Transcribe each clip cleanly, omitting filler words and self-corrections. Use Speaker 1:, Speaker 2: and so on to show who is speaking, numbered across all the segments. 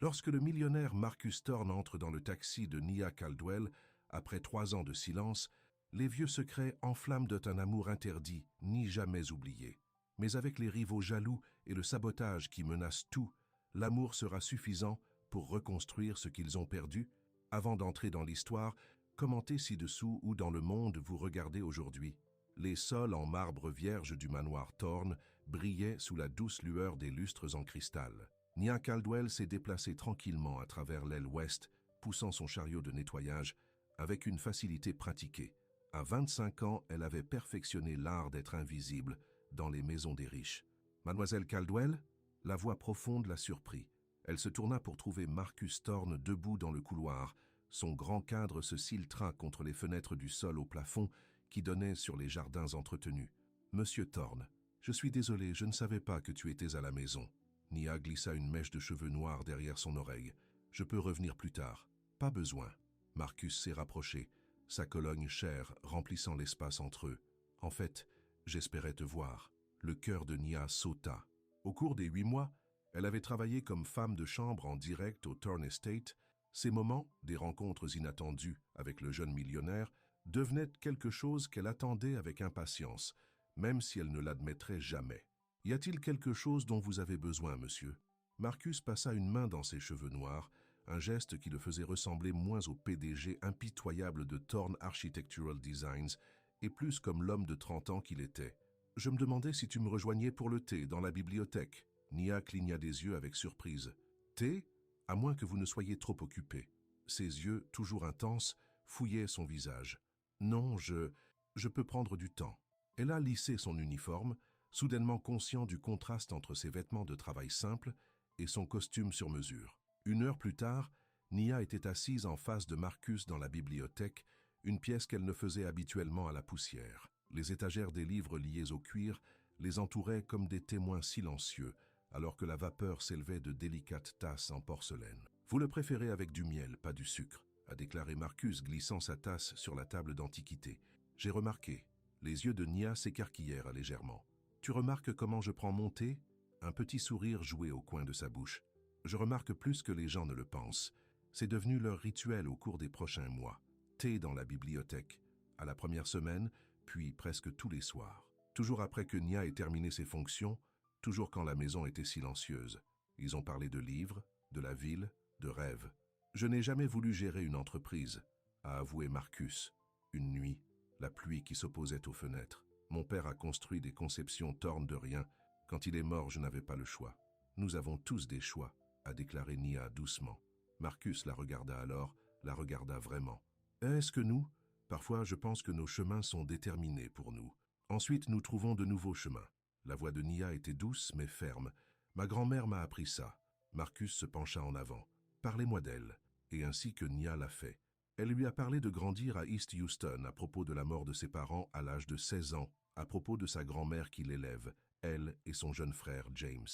Speaker 1: Lorsque le millionnaire Marcus Thorne entre dans le taxi de Nia Caldwell, après 3 ans de silence, les vieux secrets enflamment d'un amour interdit, ni jamais oublié. Mais avec les rivaux jaloux et le sabotage qui menacent tout, l'amour sera suffisant pour reconstruire ce qu'ils ont perdu. Avant d'entrer dans l'histoire, commentez ci-dessous où dans le monde vous regardez aujourd'hui. Les sols en marbre vierge du manoir Thorne brillaient sous la douce lueur des lustres en cristal. Nia Caldwell s'est déplacée tranquillement à travers l'aile ouest, poussant son chariot de nettoyage avec une facilité pratiquée. À 25 ans, elle avait perfectionné l'art d'être invisible dans les maisons des riches. « Mademoiselle Caldwell ?» La voix profonde la surprit. Elle se tourna pour trouver Marcus Thorne debout dans le couloir. Son grand cadre se ciltra contre les fenêtres du sol au plafond qui donnaient sur les jardins entretenus. « Monsieur Thorne, je suis désolé, je ne savais pas que tu étais à la maison. » Nia glissa une mèche de cheveux noirs derrière son oreille. « Je peux revenir plus tard. »« Pas besoin. » Marcus s'est rapproché, sa Cologne chère remplissant l'espace entre eux. « En fait, j'espérais te voir. » Le cœur de Nia sauta. Au cours des 8 mois, elle avait travaillé comme femme de chambre en direct au Thorne Estate. Ces moments, des rencontres inattendues avec le jeune millionnaire, devenaient quelque chose qu'elle attendait avec impatience, même si elle ne l'admettrait jamais. « Y a-t-il quelque chose dont vous avez besoin, monsieur ?» Marcus passa une main dans ses cheveux noirs, un geste qui le faisait ressembler moins au PDG impitoyable de Thorne Architectural Designs et plus comme l'homme de 30 ans qu'il était. « Je me demandais si tu me rejoignais pour le thé dans la bibliothèque. » Nia cligna des yeux avec surprise. « Thé ? À moins que vous ne soyez trop occupé. » Ses yeux, toujours intenses, fouillaient son visage. « Non, je peux prendre du temps. » Elle a lissé son uniforme, soudainement conscient du contraste entre ses vêtements de travail simples et son costume sur mesure. 1 heure plus tard, Nia était assise en face de Marcus dans la bibliothèque, une pièce qu'elle ne faisait habituellement à la poussière. Les étagères des livres liés au cuir les entouraient comme des témoins silencieux, alors que la vapeur s'élevait de délicates tasses en porcelaine. « Vous le préférez avec du miel, pas du sucre », a déclaré Marcus, glissant sa tasse sur la table d'antiquité. « J'ai remarqué. » Les yeux de Nia s'écarquillèrent légèrement. « Tu remarques comment je prends mon thé ?» Un petit sourire jouait au coin de sa bouche. « Je remarque plus que les gens ne le pensent. C'est devenu leur rituel au cours des prochains mois. Thé dans la bibliothèque, à la première semaine, puis presque tous les soirs. Toujours après que Nia ait terminé ses fonctions, toujours quand la maison était silencieuse. Ils ont parlé de livres, de la ville, de rêves. « Je n'ai jamais voulu gérer une entreprise », a avoué Marcus. Une nuit, la pluie qui s'opposait aux fenêtres. « Mon père a construit des conceptions Thorne de rien. Quand il est mort, je n'avais pas le choix. »« Nous avons tous des choix », a déclaré Nia doucement. Marcus la regarda alors, la regarda vraiment. « Est-ce que nous ? Parfois, je pense que nos chemins sont déterminés pour nous. Ensuite, nous trouvons de nouveaux chemins. » La voix de Nia était douce mais ferme. « Ma grand-mère m'a appris ça. » Marcus se pencha en avant. « Parlez-moi d'elle. » Et ainsi que Nia l'a fait. Elle lui a parlé de grandir à East Houston à propos de la mort de ses parents à l'âge de 16 ans, à propos de sa grand-mère qui l'élève, elle et son jeune frère James.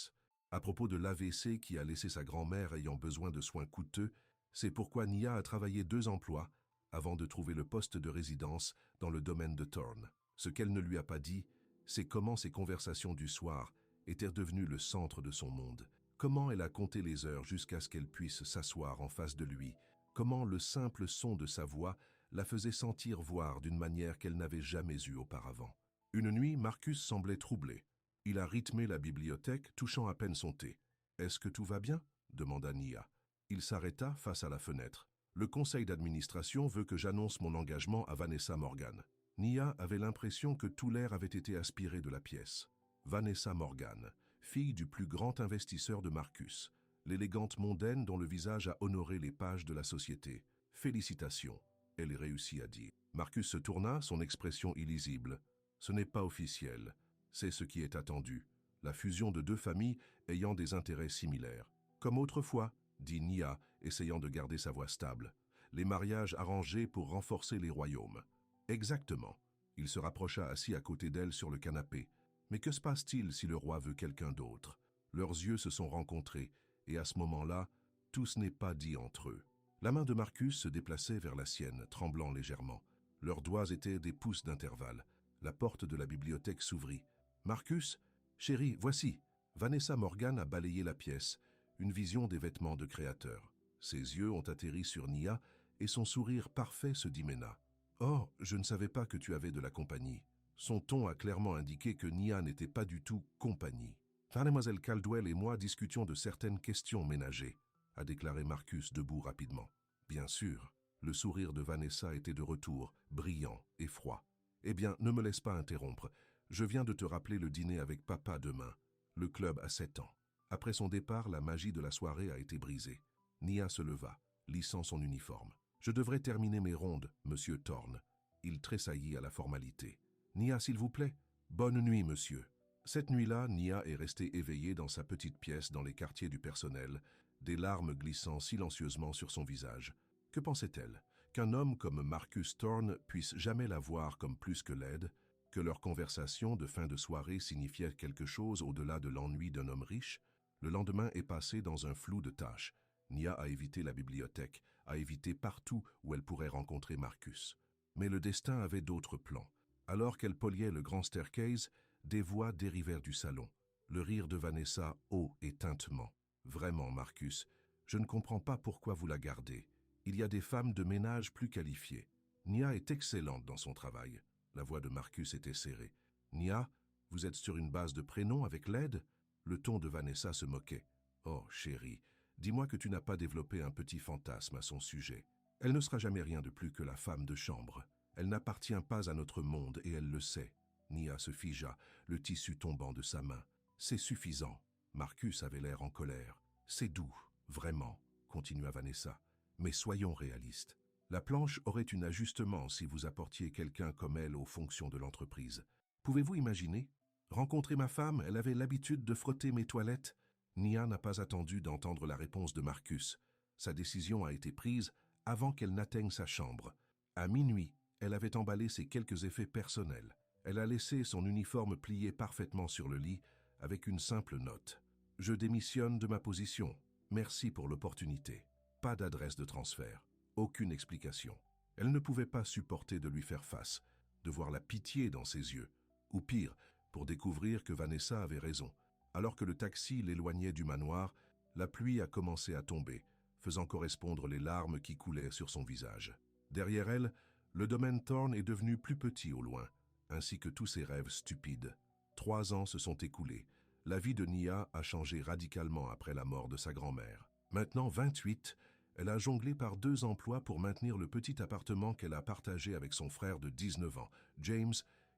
Speaker 1: À propos de l'AVC qui a laissé sa grand-mère ayant besoin de soins coûteux, c'est pourquoi Nia a travaillé 2 emplois avant de trouver le poste de résidence dans le domaine de Thorne. Ce qu'elle ne lui a pas dit, c'est comment ses conversations du soir étaient devenues le centre de son monde. Comment elle a compté les heures jusqu'à ce qu'elle puisse s'asseoir en face de lui. Comment le simple son de sa voix la faisait sentir voir d'une manière qu'elle n'avait jamais eue auparavant. Une nuit, Marcus semblait troublé. Il a rythmé la bibliothèque, touchant à peine son thé. « Est-ce que tout va bien ?» demanda Nia. Il s'arrêta face à la fenêtre. « Le conseil d'administration veut que j'annonce mon engagement à Vanessa Morgan. » Nia avait l'impression que tout l'air avait été aspiré de la pièce. Vanessa Morgan, fille du plus grand investisseur de Marcus, l'élégante mondaine dont le visage a honoré les pages de la société. « Félicitations », elle réussit à dire. Marcus se tourna, son expression illisible. « Ce n'est pas officiel. C'est ce qui est attendu. La fusion de 2 familles ayant des intérêts similaires. » « Comme autrefois », dit Nia, essayant de garder sa voix stable. « Les mariages arrangés pour renforcer les royaumes. » « Exactement. » Il se rapprocha assis à côté d'elle sur le canapé. « Mais que se passe-t-il si le roi veut quelqu'un d'autre ?» Leurs yeux se sont rencontrés, et à ce moment-là, tout ce n'est pas dit entre eux. La main de Marcus se déplaçait vers la sienne, tremblant légèrement. Leurs doigts étaient des pouces d'intervalle. La porte de la bibliothèque s'ouvrit. « Marcus, chérie, voici !» Vanessa Morgan a balayé la pièce. une vision des vêtements de créateur. Ses yeux ont atterri sur Nia et son sourire parfait se démena. « Oh, je ne savais pas que tu avais de la compagnie. » Son ton a clairement indiqué que Nia n'était pas du tout compagnie. « Mademoiselle Caldwell et moi discutions de certaines questions ménagères, » a déclaré Marcus debout rapidement. Bien sûr, le sourire de Vanessa était de retour, brillant et froid. « Eh bien, ne me laisse pas interrompre. Je viens de te rappeler le dîner avec papa demain. Le club a 7 ans. » Après son départ, la magie de la soirée a été brisée. Nia se leva, lissant son uniforme. « Je devrais terminer mes rondes, monsieur Thorne. » Il tressaillit à la formalité. « Nia, s'il vous plaît. Bonne nuit, monsieur. » Cette nuit-là, Nia est restée éveillée dans sa petite pièce dans les quartiers du personnel, des larmes glissant silencieusement sur son visage. Que pensait-elle? Qu'un homme comme Marcus Thorne puisse jamais la voir comme plus que laide? Que leur conversation de fin de soirée signifiait quelque chose au-delà de l'ennui d'un homme riche? Le lendemain est passé dans un flou de tâches. Nia a évité la bibliothèque, a évité partout où elle pourrait rencontrer Marcus. Mais le destin avait d'autres plans. Alors qu'elle poliait le grand staircase, des voix dérivèrent du salon. Le rire de Vanessa, haut et tintement. « Vraiment, Marcus, je ne comprends pas pourquoi vous la gardez. Il y a des femmes de ménage plus qualifiées. Nia est excellente dans son travail. » La voix de Marcus était serrée. « Nia, vous êtes sur une base de prénom avec l'aide ?» Le ton de Vanessa se moquait. « Oh, chérie, dis-moi que tu n'as pas développé un petit fantasme à son sujet. Elle ne sera jamais rien de plus que la femme de chambre. Elle n'appartient pas à notre monde et elle le sait. » Nia se figea, le tissu tombant de sa main. « C'est suffisant. » Marcus avait l'air en colère. « C'est doux, vraiment, » continua Vanessa. « Mais soyons réalistes. La planche aurait un ajustement si vous apportiez quelqu'un comme elle aux fonctions de l'entreprise. Pouvez-vous imaginer? Rencontrer ma femme, elle avait l'habitude de frotter mes toilettes. » Nia n'a pas attendu d'entendre la réponse de Marcus. Sa décision a été prise avant qu'elle n'atteigne sa chambre. À minuit, elle avait emballé ses quelques effets personnels. Elle a laissé son uniforme plié parfaitement sur le lit avec une simple note. « Je démissionne de ma position. Merci pour l'opportunité. » Pas d'adresse de transfert. Aucune explication. Elle ne pouvait pas supporter de lui faire face, de voir la pitié dans ses yeux. Ou pire, pour découvrir que Vanessa avait raison. Alors que le taxi l'éloignait du manoir, la pluie a commencé à tomber, faisant correspondre les larmes qui coulaient sur son visage. Derrière elle, le domaine Thorne est devenu plus petit au loin, ainsi que tous ses rêves stupides. 3 ans se sont écoulés. La vie de Nia a changé radicalement après la mort de sa grand-mère. Maintenant 28, elle a jonglé par 2 emplois pour maintenir le petit appartement qu'elle a partagé avec son frère de 19 ans, James,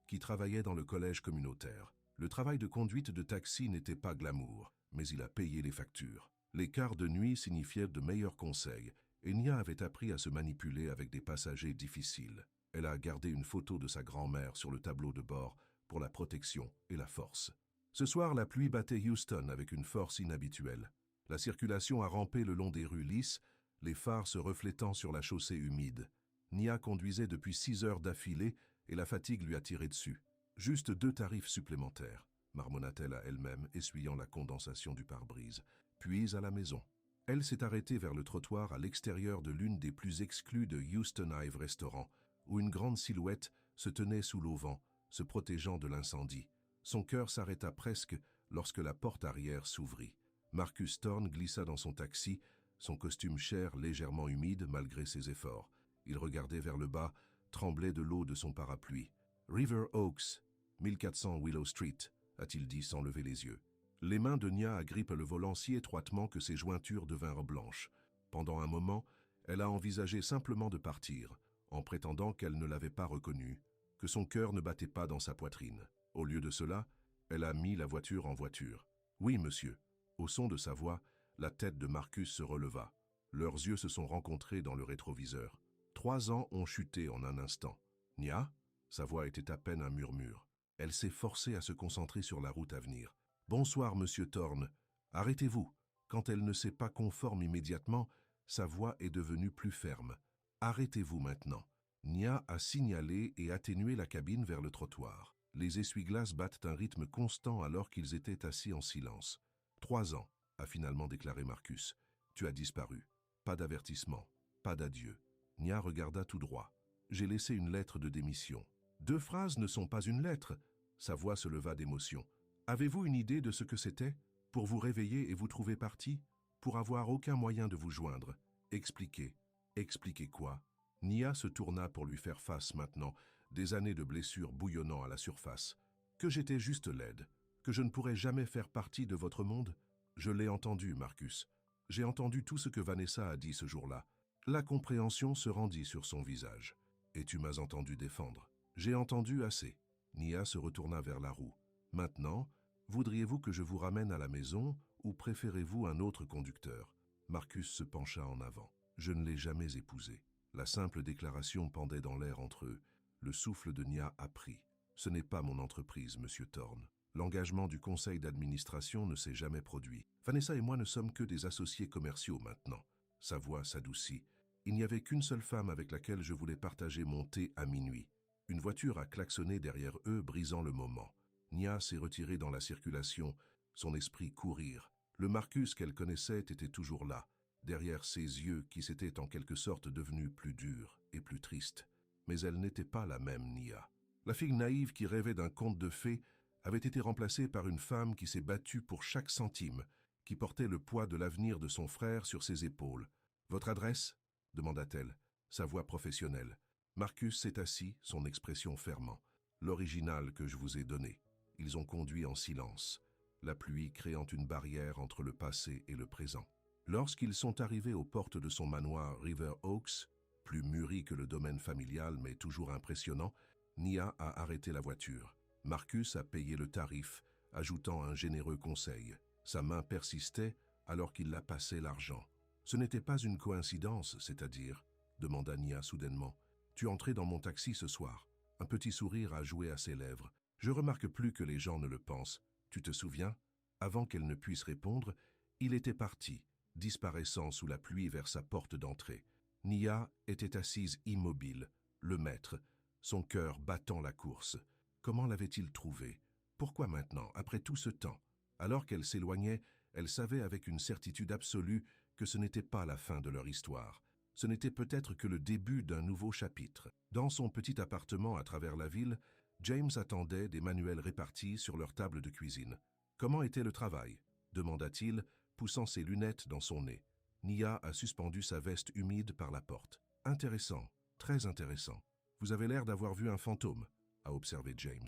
Speaker 1: qui travaillait dans le collège communautaire. Le travail de conduite de taxi n'était pas glamour, mais il a payé les factures. Les quarts de nuit signifiaient de meilleurs conseils, et Nia avait appris à se manipuler avec des passagers difficiles. Elle a gardé une photo de sa grand-mère sur le tableau de bord pour la protection et la force. Ce soir, la pluie battait Houston avec une force inhabituelle. La circulation a rampé le long des rues lisses, les phares se reflétant sur la chaussée humide. Nia conduisait depuis 6 heures d'affilée et la fatigue lui a tiré dessus. « Juste 2 tarifs supplémentaires », marmonna-t-elle à elle-même, essuyant la condensation du pare-brise. Puis à la maison. Elle s'est arrêtée vers le trottoir à l'extérieur de l'une des plus exclues de Houston Hive Restaurant, où une grande silhouette se tenait sous l'auvent, se protégeant de l'incendie. Son cœur s'arrêta presque lorsque la porte arrière s'ouvrit. Marcus Thorne glissa dans son taxi, son costume cher légèrement humide malgré ses efforts. Il regardait vers le bas, tremblait de l'eau de son parapluie. « River Oaks, 1400 Willow Street », a-t-il dit sans lever les yeux. Les mains de Nia agrippent le volant si étroitement que ses jointures devinrent blanches. Pendant un moment, elle a envisagé simplement de partir, en prétendant qu'elle ne l'avait pas reconnu, que son cœur ne battait pas dans sa poitrine. Au lieu de cela, elle a mis la voiture en voiture. « Oui, monsieur. » Au son de sa voix, la tête de Marcus se releva. Leurs yeux se sont rencontrés dans le rétroviseur. 3 ans ont chuté en un instant. « Nia ?» Sa voix était à peine un murmure. Elle s'est forcée à se concentrer sur la route à venir. « Bonsoir, monsieur Thorne. Arrêtez-vous. » Quand elle ne s'est pas conforme immédiatement, sa voix est devenue plus ferme. « Arrêtez-vous maintenant. » Nia a signalé et atténué la cabine vers le trottoir. Les essuie-glaces battent un rythme constant alors qu'ils étaient assis en silence. « 3 ans, a finalement déclaré Marcus. Tu as disparu. Pas d'avertissement, pas d'adieu. » Nia regarda tout droit. « J'ai laissé une lettre de démission. » 2 phrases ne sont pas une lettre. Sa voix se leva d'émotion. « Avez-vous une idée de ce que c'était? Pour vous réveiller et vous trouver parti? pour avoir aucun moyen de vous joindre. Expliquez. Expliquez quoi? Nia se tourna pour lui faire face maintenant, des années de blessures bouillonnant à la surface. Que j'étais juste laide, que je ne pourrais jamais faire partie de votre monde? Je l'ai entendu, Marcus. J'ai entendu tout ce que Vanessa a dit ce jour-là. La compréhension se rendit sur son visage. Et tu m'as entendu défendre. J'ai entendu assez. Nia se retourna vers la roue. Maintenant, voudriez-vous que je vous ramène à la maison ou préférez-vous un autre conducteur? Marcus se pencha en avant. Je ne l'ai jamais épousée. La simple déclaration pendait dans l'air entre eux. Le souffle de Nia apprit. Ce n'est pas mon entreprise, monsieur Thorne. L'engagement du conseil d'administration ne s'est jamais produit. Vanessa et moi ne sommes que des associés commerciaux maintenant. Sa voix s'adoucit. Il n'y avait qu'une seule femme avec laquelle je voulais partager mon thé à minuit. Une voiture a klaxonné derrière eux, brisant le moment. Nia s'est retirée dans la circulation, son esprit courir. Le Marcus qu'elle connaissait était toujours là, derrière ses yeux qui s'étaient en quelque sorte devenus plus durs et plus tristes. Mais elle n'était pas la même Nia. La fille naïve qui rêvait d'un conte de fées avait été remplacée par une femme qui s'est battue pour chaque centime, qui portait le poids de l'avenir de son frère sur ses épaules. « Votre adresse ?» demanda-t-elle, sa voix professionnelle. Marcus s'est assis, son expression fermant. « L'original que je vous ai donné. » Ils ont conduit en silence, la pluie créant une barrière entre le passé et le présent. Lorsqu'ils sont arrivés aux portes de son manoir River Oaks, plus mûri que le domaine familial mais toujours impressionnant, Nia a arrêté la voiture. Marcus a payé le tarif, ajoutant un généreux conseil. Sa main persistait alors qu'il la passait l'argent. « Ce n'était pas une coïncidence, c'est-à-dire ?» demanda Nia soudainement. « Tu entrais dans mon taxi ce soir. » Un petit sourire a joué à ses lèvres. « Je remarque plus que les gens ne le pensent. Tu te souviens ?» Avant qu'elle ne puisse répondre, il était parti, disparaissant sous la pluie vers sa porte d'entrée. Nia était assise immobile, le maître, son cœur battant la course. Comment l'avait-il trouvé? Pourquoi maintenant, après tout ce temps? Alors qu'elle s'éloignait, elle savait avec une certitude absolue que ce n'était pas la fin de leur histoire. Ce n'était peut-être que le début d'un nouveau chapitre. Dans son petit appartement à travers la ville, James attendait, des manuels répartis sur leur table de cuisine. « Comment était le travail ?» demanda-t-il, poussant ses lunettes dans son nez. Nia a suspendu sa veste humide par la porte. « Intéressant, très intéressant. Vous avez l'air d'avoir vu un fantôme » a observé James.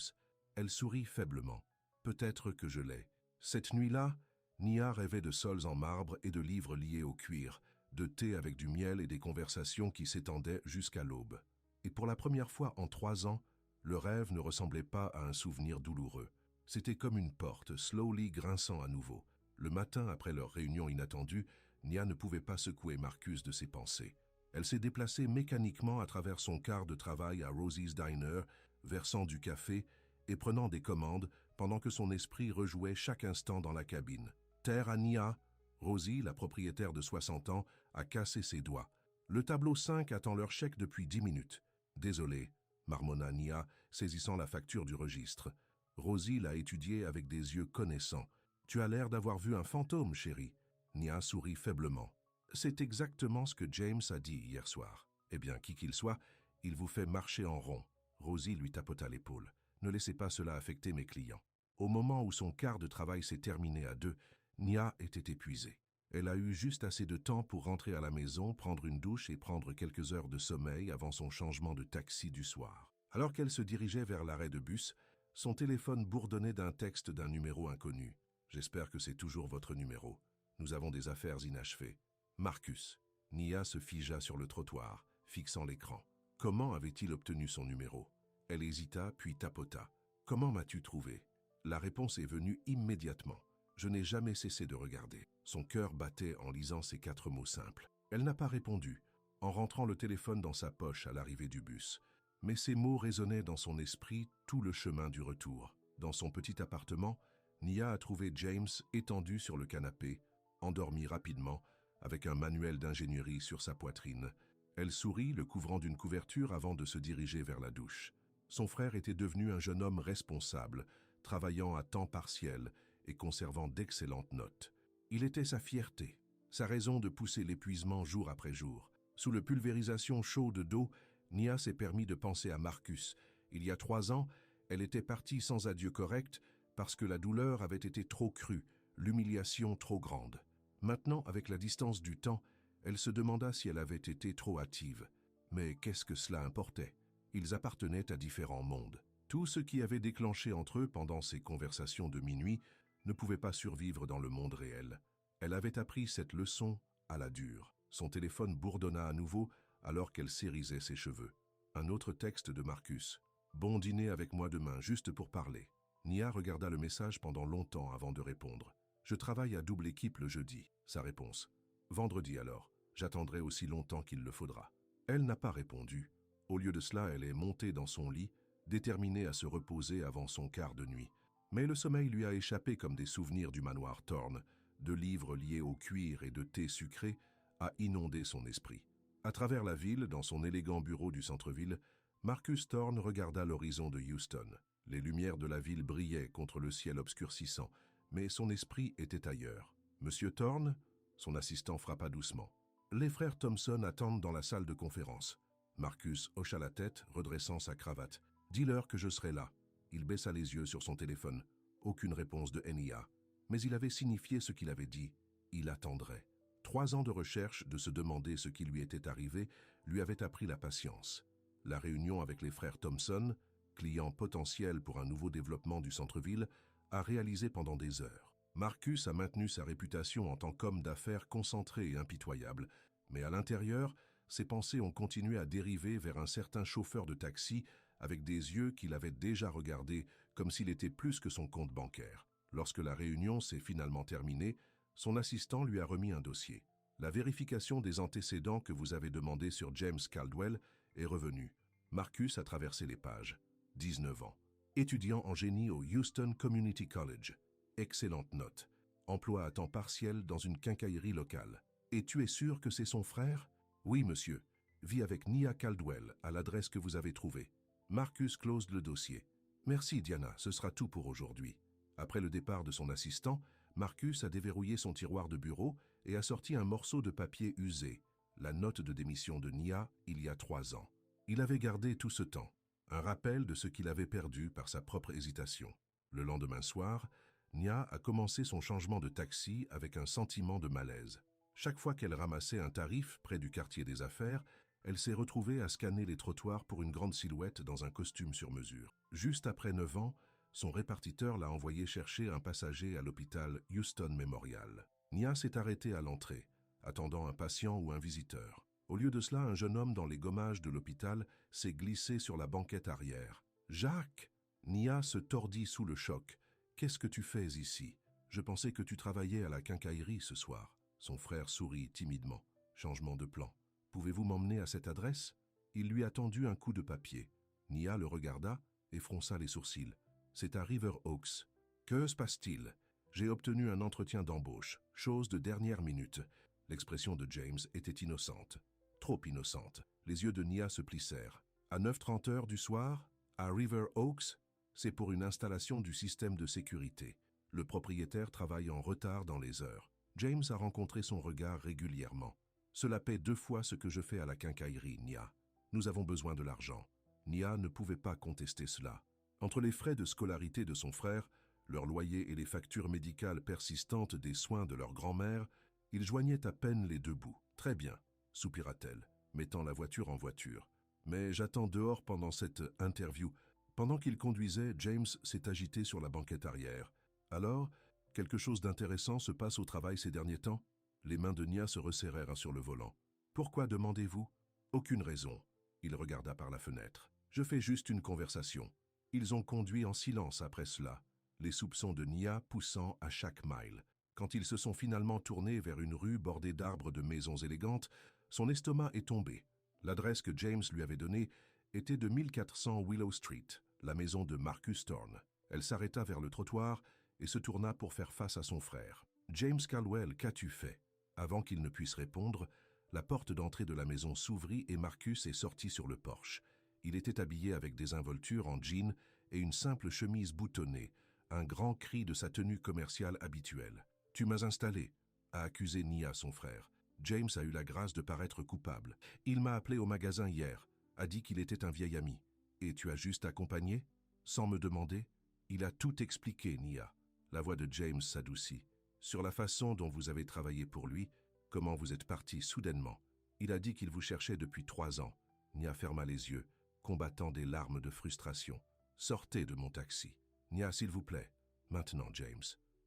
Speaker 1: Elle sourit faiblement. « Peut-être que je l'ai. » Cette nuit-là, Nia rêvait de sols en marbre et de livres liés au cuir, de thé avec du miel et des conversations qui s'étendaient jusqu'à l'aube. Et pour la première fois en 3 ans, le rêve ne ressemblait pas à un souvenir douloureux. C'était comme une porte, slowly grinçant à nouveau. Le matin, après leur réunion inattendue, Nia ne pouvait pas secouer Marcus de ses pensées. Elle s'est déplacée mécaniquement à travers son quart de travail à Rosie's Diner, versant du café et prenant des commandes pendant que son esprit rejouait chaque instant dans la cabine. « Terre à Nia !» Rosie, la propriétaire de 60 ans, a cassé ses doigts. « Le tableau 5 attend leur chèque depuis 10 minutes. »« Désolé, » marmonna Nia, saisissant la facture du registre. Rosie l'a étudiée avec des yeux connaissants. « Tu as l'air d'avoir vu un fantôme, chérie. » Nia sourit faiblement. « C'est exactement ce que James a dit hier soir. Eh bien, qui qu'il soit, il vous fait marcher en rond. » Rosie lui tapota l'épaule. « Ne laissez pas cela affecter mes clients. » Au moment où son quart de travail s'est terminé à 2, Nia était épuisée. Elle a eu juste assez de temps pour rentrer à la maison, prendre une douche et prendre quelques heures de sommeil avant son changement de taxi du soir. Alors qu'elle se dirigeait vers l'arrêt de bus, son téléphone bourdonnait d'un texte d'un numéro inconnu. « J'espère que c'est toujours votre numéro. Nous avons des affaires inachevées. Marcus. » Nia se figea sur le trottoir, fixant l'écran. Comment avait-il obtenu son numéro? Elle hésita, puis tapota. « Comment m'as-tu trouvé ?» La réponse est venue immédiatement. Je n'ai jamais cessé de regarder. Son cœur battait en lisant ces 4 mots simples. Elle n'a pas répondu, en rentrant le téléphone dans sa poche à l'arrivée du bus. Mais ces mots résonnaient dans son esprit tout le chemin du retour. Dans son petit appartement, Nia a trouvé James étendu sur le canapé, endormi rapidement, avec un manuel d'ingénierie sur sa poitrine. Elle sourit, le couvrant d'une couverture avant de se diriger vers la douche. Son frère était devenu un jeune homme responsable, travaillant à temps partiel et conservant d'excellentes notes. Il était sa fierté, sa raison de pousser l'épuisement jour après jour. Sous le pulvérisation chaude d'eau, Nia s'est permis de penser à Marcus. Il y a 3 ans, elle était partie sans adieu correct parce que la douleur avait été trop crue, l'humiliation trop grande. Maintenant, avec la distance du temps, elle se demanda si elle avait été trop hâtive. Mais qu'est-ce que cela importait? Ils appartenaient à différents mondes. Tout ce qui avait déclenché entre eux pendant ces conversations de minuit ne pouvait pas survivre dans le monde réel. Elle avait appris cette leçon à la dure. Son téléphone bourdonna à nouveau alors qu'elle s'érisait ses cheveux. Un autre texte de Marcus. « Bon dîner avec moi demain, juste pour parler. » Nia regarda le message pendant longtemps avant de répondre. « Je travaille à double équipe le jeudi. » Sa réponse. « Vendredi alors. J'attendrai aussi longtemps qu'il le faudra. » Elle n'a pas répondu. Au lieu de cela, elle est montée dans son lit, déterminée à se reposer avant son quart de nuit. Mais le sommeil lui a échappé comme des souvenirs du manoir Thorne, de livres liés au cuir et de thé sucré, a inondé son esprit. À travers la ville, dans son élégant bureau du centre-ville, Marcus Thorne regarda l'horizon de Houston. Les lumières de la ville brillaient contre le ciel obscurcissant, mais son esprit était ailleurs. « Monsieur Thorne ?» Son assistant frappa doucement. « Les frères Thompson attendent dans la salle de conférence. » Marcus hocha la tête, redressant sa cravate. « Dis-leur que je serai là. » Il baissa les yeux sur son téléphone. Aucune réponse de Nia. Mais il avait signifié ce qu'il avait dit. Il attendrait. 3 ans de recherche, de se demander ce qui lui était arrivé, lui avait appris la patience. La réunion avec les frères Thompson, clients potentiels pour un nouveau développement du centre-ville, a réalisé pendant des heures. Marcus a maintenu sa réputation en tant qu'homme d'affaires concentré et impitoyable, mais à l'intérieur, ses pensées ont continué à dériver vers un certain chauffeur de taxi avec des yeux qu'il avait déjà regardés comme s'il était plus que son compte bancaire. Lorsque la réunion s'est finalement terminée, son assistant lui a remis un dossier. La vérification des antécédents que vous avez demandé sur James Caldwell est revenue. Marcus a traversé les pages. 19 ans. Étudiant en génie au Houston Community College. Excellente note. Emploi à temps partiel dans une quincaillerie locale. Et tu es sûr que c'est son frère? Oui, monsieur. Vit avec Nia Caldwell à l'adresse que vous avez trouvée. Marcus close le dossier. Merci, Diana, ce sera tout pour aujourd'hui. Après le départ de son assistant, Marcus a déverrouillé son tiroir de bureau et a sorti un morceau de papier usé, la note de démission de Nia il y a 3 ans. Il avait gardé tout ce temps, un rappel de ce qu'il avait perdu par sa propre hésitation. Le lendemain soir, Nia a commencé son changement de taxi avec un sentiment de malaise. Chaque fois qu'elle ramassait un tarif près du quartier des affaires, elle s'est retrouvée à scanner les trottoirs pour une grande silhouette dans un costume sur mesure. Juste après 9 ans, son répartiteur l'a envoyé chercher un passager à l'hôpital Houston Memorial. Nia s'est arrêtée à l'entrée, attendant un patient ou un visiteur. Au lieu de cela, un jeune homme dans les gommages de l'hôpital s'est glissé sur la banquette arrière. « Jacques !» Nia se tordit sous le choc. « Qu'est-ce que tu fais ici? Je pensais que tu travaillais à la quincaillerie ce soir. » Son frère sourit timidement. Changement de plan. « Pouvez-vous m'emmener à cette adresse ?» Il lui a tendu un coup de papier. Nia le regarda et fronça les sourcils. « C'est à River Oaks. »« Que se passe-t-il ?»« J'ai obtenu un entretien d'embauche. Chose de dernière minute. » L'expression de James était innocente. Trop innocente. Les yeux de Nia se plissèrent. « À 9h30 heures du soir, à River Oaks, c'est pour une installation du système de sécurité. Le propriétaire travaille en retard dans les heures. James a rencontré son regard régulièrement. Cela paie 2 fois ce que je fais à la quincaillerie, Nia. Nous avons besoin de l'argent. » Nia ne pouvait pas contester cela. Entre les frais de scolarité de son frère, leur loyer et les factures médicales persistantes des soins de leur grand-mère, il joignait à peine les 2 bouts. « Très bien, » soupira-t-elle, mettant la voiture en voiture. « Mais j'attends dehors pendant cette interview. » Pendant qu'il conduisait, James s'est agité sur la banquette arrière. « Alors, quelque chose d'intéressant se passe au travail ces derniers temps ?» Les mains de Nia se resserrèrent sur le volant. « Pourquoi demandez-vous ?»« Aucune raison. » Il regarda par la fenêtre. « Je fais juste une conversation. » Ils ont conduit en silence après cela, les soupçons de Nia poussant à chaque mile. Quand ils se sont finalement tournés vers une rue bordée d'arbres de maisons élégantes, son estomac est tombé. L'adresse que James lui avait donnée était de 1400 Willow Street, la maison de Marcus Thorne. Elle s'arrêta vers le trottoir et se tourna pour faire face à son frère. « James Caldwell, qu'as-tu fait ?» Avant qu'il ne puisse répondre, la porte d'entrée de la maison s'ouvrit et Marcus est sorti sur le porche. Il était habillé avec des involtures en jean et une simple chemise boutonnée, un grand cri de sa tenue commerciale habituelle. « Tu m'as installé » a accusé Nia, son frère. James a eu la grâce de paraître coupable. « Il m'a appelé au magasin hier, a dit qu'il était un vieil ami. Et tu as juste accompagné? Sans me demander ?» Il a tout expliqué, Nia. La voix de James s'adoucit. « Sur la façon dont vous avez travaillé pour lui, comment vous êtes parti soudainement. Il a dit qu'il vous cherchait depuis 3 ans. Nia ferma les yeux, combattant des larmes de frustration. Sortez de mon taxi. Nia, s'il vous plaît. Maintenant, James.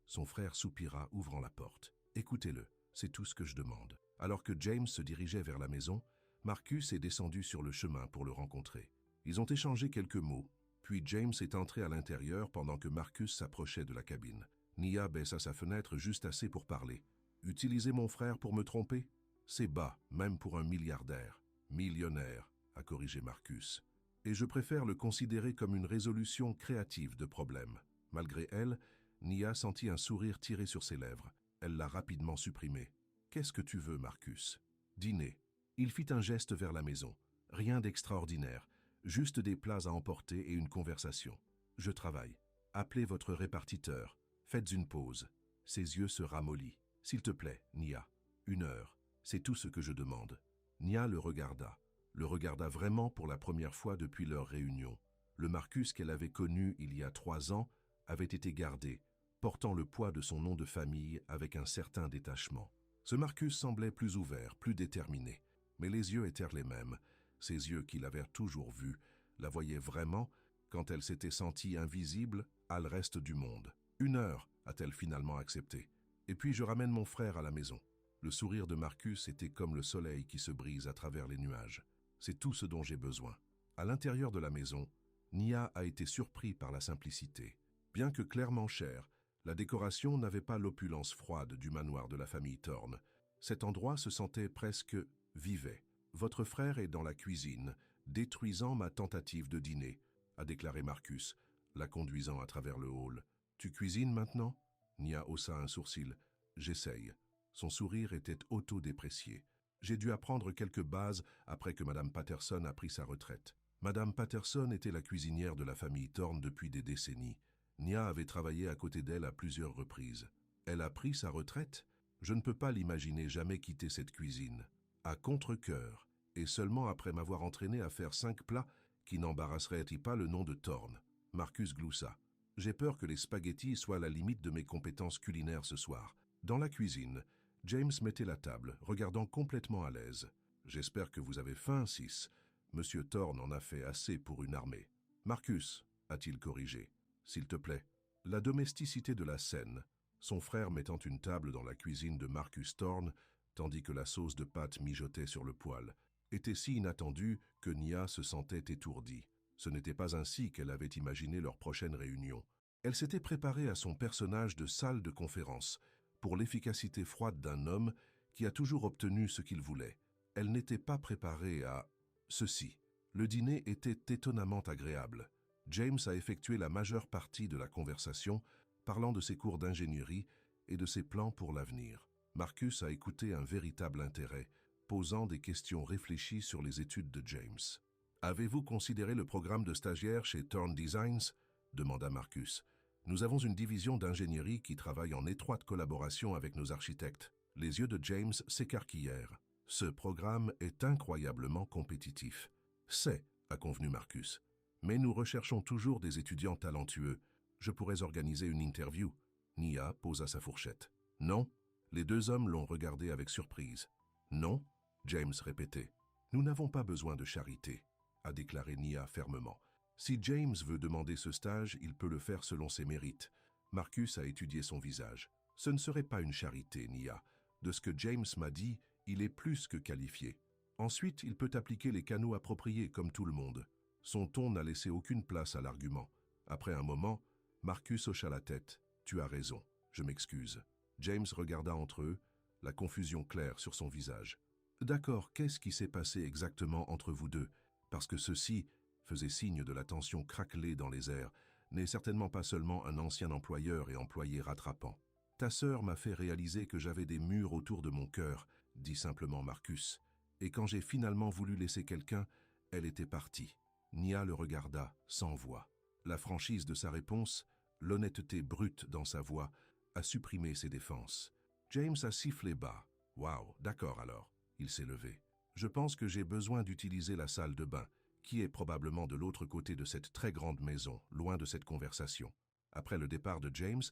Speaker 1: Son frère soupira, ouvrant la porte. Écoutez-le, c'est tout ce que je demande. Alors que James se dirigeait vers la maison, Marcus est descendu sur le chemin pour le rencontrer. Ils ont échangé quelques mots, puis James est entré à l'intérieur pendant que Marcus s'approchait de la cabine. Nia baissa sa fenêtre juste assez pour parler. « Utiliser mon frère pour me tromper? C'est bas, même pour un milliardaire. Millionnaire, a corrigé Marcus. Et je préfère le considérer comme une résolution créative de problèmes. » Malgré elle, Nia sentit un sourire tirer sur ses lèvres. Elle l'a rapidement supprimé. « Qu'est-ce que tu veux, Marcus ?»« Dîner. » Il fit un geste vers la maison. Rien d'extraordinaire, juste des plats à emporter et une conversation. « Je travaille. Appelez votre répartiteur. Faites une pause. » Ses yeux se ramollit. « S'il te plaît, Nia. 1 heure. C'est tout ce que je demande. » Nia le regarda vraiment pour la première fois depuis leur réunion. Le Marcus qu'elle avait connu il y a 3 ans avait été gardé, portant le poids de son nom de famille avec un certain détachement. Ce Marcus semblait plus ouvert, plus déterminé, mais les yeux étaient les mêmes. Ses yeux qu'il avait toujours vus la voyaient vraiment quand elle s'était sentie invisible à le reste du monde. « 1 heure, a-t-elle finalement accepté. Et puis je ramène mon frère à la maison. » Le sourire de Marcus était comme le soleil qui se brise à travers les nuages. « C'est tout ce dont j'ai besoin. » À l'intérieur de la maison, Nia a été surpris par la simplicité. Bien que clairement chère, la décoration n'avait pas l'opulence froide du manoir de la famille Thorne. Cet endroit se sentait presque vivait. « Votre frère est dans la cuisine, détruisant ma tentative de dîner, » a déclaré Marcus, la conduisant à travers le hall. « Tu cuisines maintenant ?» Nia haussa un sourcil. « J'essaye. » Son sourire était auto-déprécié. « J'ai dû apprendre quelques bases après que Madame Patterson a pris sa retraite. » Madame Patterson était la cuisinière de la famille Thorne depuis des décennies. Nia avait travaillé à côté d'elle à plusieurs reprises. Elle a pris sa retraite? Je ne peux pas l'imaginer jamais quitter cette cuisine. À contre-cœur, et seulement après m'avoir entraîné à faire 5 plats qui n'embarrasseraient pas le nom de Thorne. Marcus gloussa. « J'ai peur que les spaghettis soient à la limite de mes compétences culinaires ce soir. » Dans la cuisine, James mettait la table, regardant complètement à l'aise. « J'espère que vous avez faim, Sis. Monsieur Thorne en a fait assez pour une armée. »« Marcus, a-t-il corrigé. S'il te plaît. » La domesticité de la scène, son frère mettant une table dans la cuisine de Marcus Thorne, tandis que la sauce de pâte mijotait sur le poêle, était si inattendue que Nia se sentait étourdie. Ce n'était pas ainsi qu'elle avait imaginé leur prochaine réunion. Elle s'était préparée à son personnage de salle de conférence, pour l'efficacité froide d'un homme qui a toujours obtenu ce qu'il voulait. Elle n'était pas préparée à ceci. Le dîner était étonnamment agréable. James a effectué la majeure partie de la conversation, parlant de ses cours d'ingénierie et de ses plans pour l'avenir. Marcus a écouté un véritable intérêt, posant des questions réfléchies sur les études de James. « Avez-vous considéré le programme de stagiaire chez Thorne Designs ?» demanda Marcus. « Nous avons une division d'ingénierie qui travaille en étroite collaboration avec nos architectes. » Les yeux de James s'écarquillèrent. « Ce programme est incroyablement compétitif. »« C'est, » a convenu Marcus. « Mais nous recherchons toujours des étudiants talentueux. Je pourrais organiser une interview. » Nia posa sa fourchette. « Non ?» Les 2 hommes l'ont regardé avec surprise. « Non ?» James répétait. « Nous n'avons pas besoin de charité, » a déclaré Nia fermement. « Si James veut demander ce stage, il peut le faire selon ses mérites. » Marcus a étudié son visage. « Ce ne serait pas une charité, Nia. De ce que James m'a dit, il est plus que qualifié. Ensuite, il peut appliquer les canaux appropriés comme tout le monde. » Son ton n'a laissé aucune place à l'argument. Après un moment, Marcus hocha la tête. « Tu as raison, je m'excuse. » James regarda entre eux, la confusion claire sur son visage. « D'accord, qu'est-ce qui s'est passé exactement entre vous deux? Parce que ceci, faisait signe de la tension craquelée dans les airs, n'est certainement pas seulement un ancien employeur et employé rattrapant. Ta sœur m'a fait réaliser que j'avais des murs autour de mon cœur, dit simplement Marcus. Et quand j'ai finalement voulu laisser quelqu'un, elle était partie. » Nia le regarda, sans voix. La franchise de sa réponse, l'honnêteté brute dans sa voix, a supprimé ses défenses. James a sifflé bas. « Waouh, d'accord alors. » Il s'est levé. « Je pense que j'ai besoin d'utiliser la salle de bain, qui est probablement de l'autre côté de cette très grande maison, loin de cette conversation. » Après le départ de James,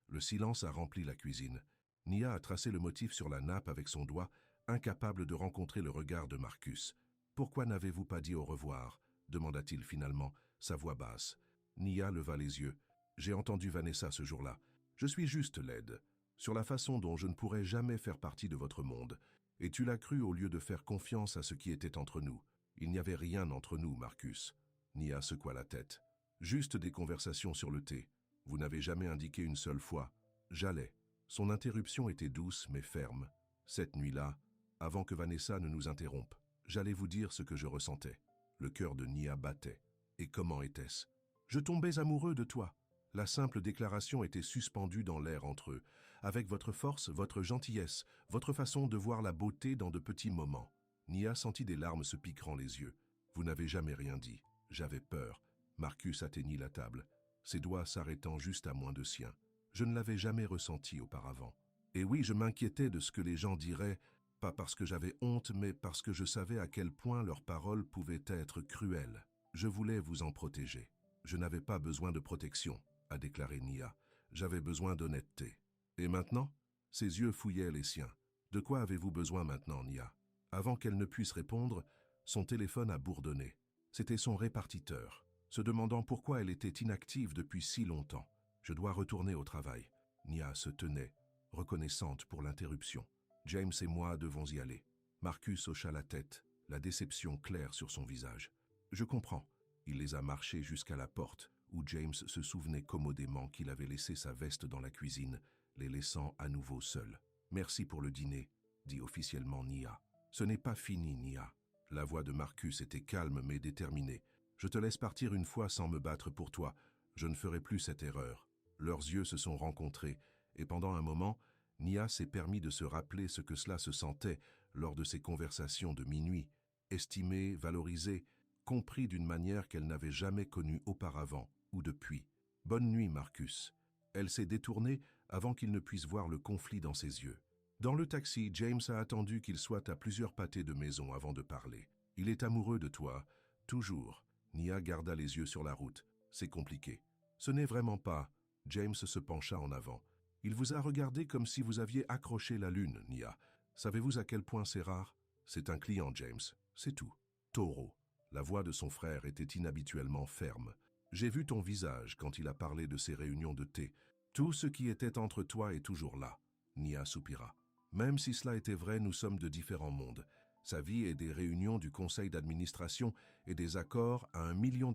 Speaker 1: le silence a rempli la cuisine. Nia a tracé le motif sur la nappe avec son doigt, incapable de rencontrer le regard de Marcus. « Pourquoi n'avez-vous pas dit au revoir ?» demanda-t-il finalement, sa voix basse. Nia leva les yeux. « J'ai entendu Vanessa ce jour-là. Je suis juste laide, sur la façon dont je ne pourrais jamais faire partie de votre monde. Et tu l'as cru au lieu de faire confiance à ce qui était entre nous. Il n'y avait rien entre nous, Marcus. » Nia secoua la tête. « Juste des conversations sur le thé. Vous n'avez jamais indiqué une seule fois. J'allais. » Son interruption était douce mais ferme. « Cette nuit-là, avant que Vanessa ne nous interrompe, j'allais vous dire ce que je ressentais. » Le cœur de Nia battait. Et comment était-ce? « Je tombais amoureux de toi. » La simple déclaration était suspendue dans l'air entre eux, avec votre force, votre gentillesse, votre façon de voir la beauté dans de petits moments. Nia sentit des larmes se piquant les yeux. « Vous n'avez jamais rien dit. J'avais peur. » Marcus atteignit la table, ses doigts s'arrêtant juste à moins de sien. « Je ne l'avais jamais ressenti auparavant. Et oui, je m'inquiétais de ce que les gens diraient, pas parce que j'avais honte, mais parce que je savais à quel point leurs paroles pouvaient être cruelles. Je voulais vous en protéger. Je n'avais pas besoin de protection, » a déclaré Nia. « J'avais besoin d'honnêteté. » « Et maintenant ?» Ses yeux fouillaient les siens. « De quoi avez-vous besoin maintenant, Nia ?» Avant qu'elle ne puisse répondre, son téléphone a bourdonné. C'était son répartiteur, se demandant pourquoi elle était inactive depuis si longtemps. « Je dois retourner au travail. » Nia se tenait, reconnaissante pour l'interruption. « James et moi devons y aller. » Marcus hocha la tête, la déception claire sur son visage. « Je comprends. » Il les a marchés jusqu'à la porte, où James se souvenait commodément qu'il avait laissé sa veste dans la cuisine, les laissant à nouveau seuls. « Merci pour le dîner, » dit officiellement Nia. « Ce n'est pas fini, Nia. » La voix de Marcus était calme mais déterminée. « Je te laisse partir une fois sans me battre pour toi. Je ne ferai plus cette erreur. » Leurs yeux se sont rencontrés, et pendant un moment, Nia s'est permis de se rappeler ce que cela se sentait lors de ces conversations de minuit, estimé, valorisé, compris d'une manière qu'elle n'avait jamais connue auparavant ou depuis. « Bonne nuit, Marcus. » Elle s'est détournée avant qu'il ne puisse voir le conflit dans ses yeux. Dans le taxi, James a attendu qu'il soit à plusieurs pâtés de maison avant de parler. « Il est amoureux de toi, toujours. » Nia garda les yeux sur la route. « C'est compliqué. »« Ce n'est vraiment pas. » James se pencha en avant. « Il vous a regardé comme si vous aviez accroché la lune, Nia. Savez-vous à quel point c'est rare? C'est un client, James. C'est tout. » Taureau. La voix de son frère était inhabituellement ferme. « J'ai vu ton visage quand il a parlé de ces réunions de thé. Tout ce qui était entre toi est toujours là. » Nia soupira. « Même si cela était vrai, nous sommes de différents mondes. Sa vie est des réunions du conseil d'administration et des accords à $1 million.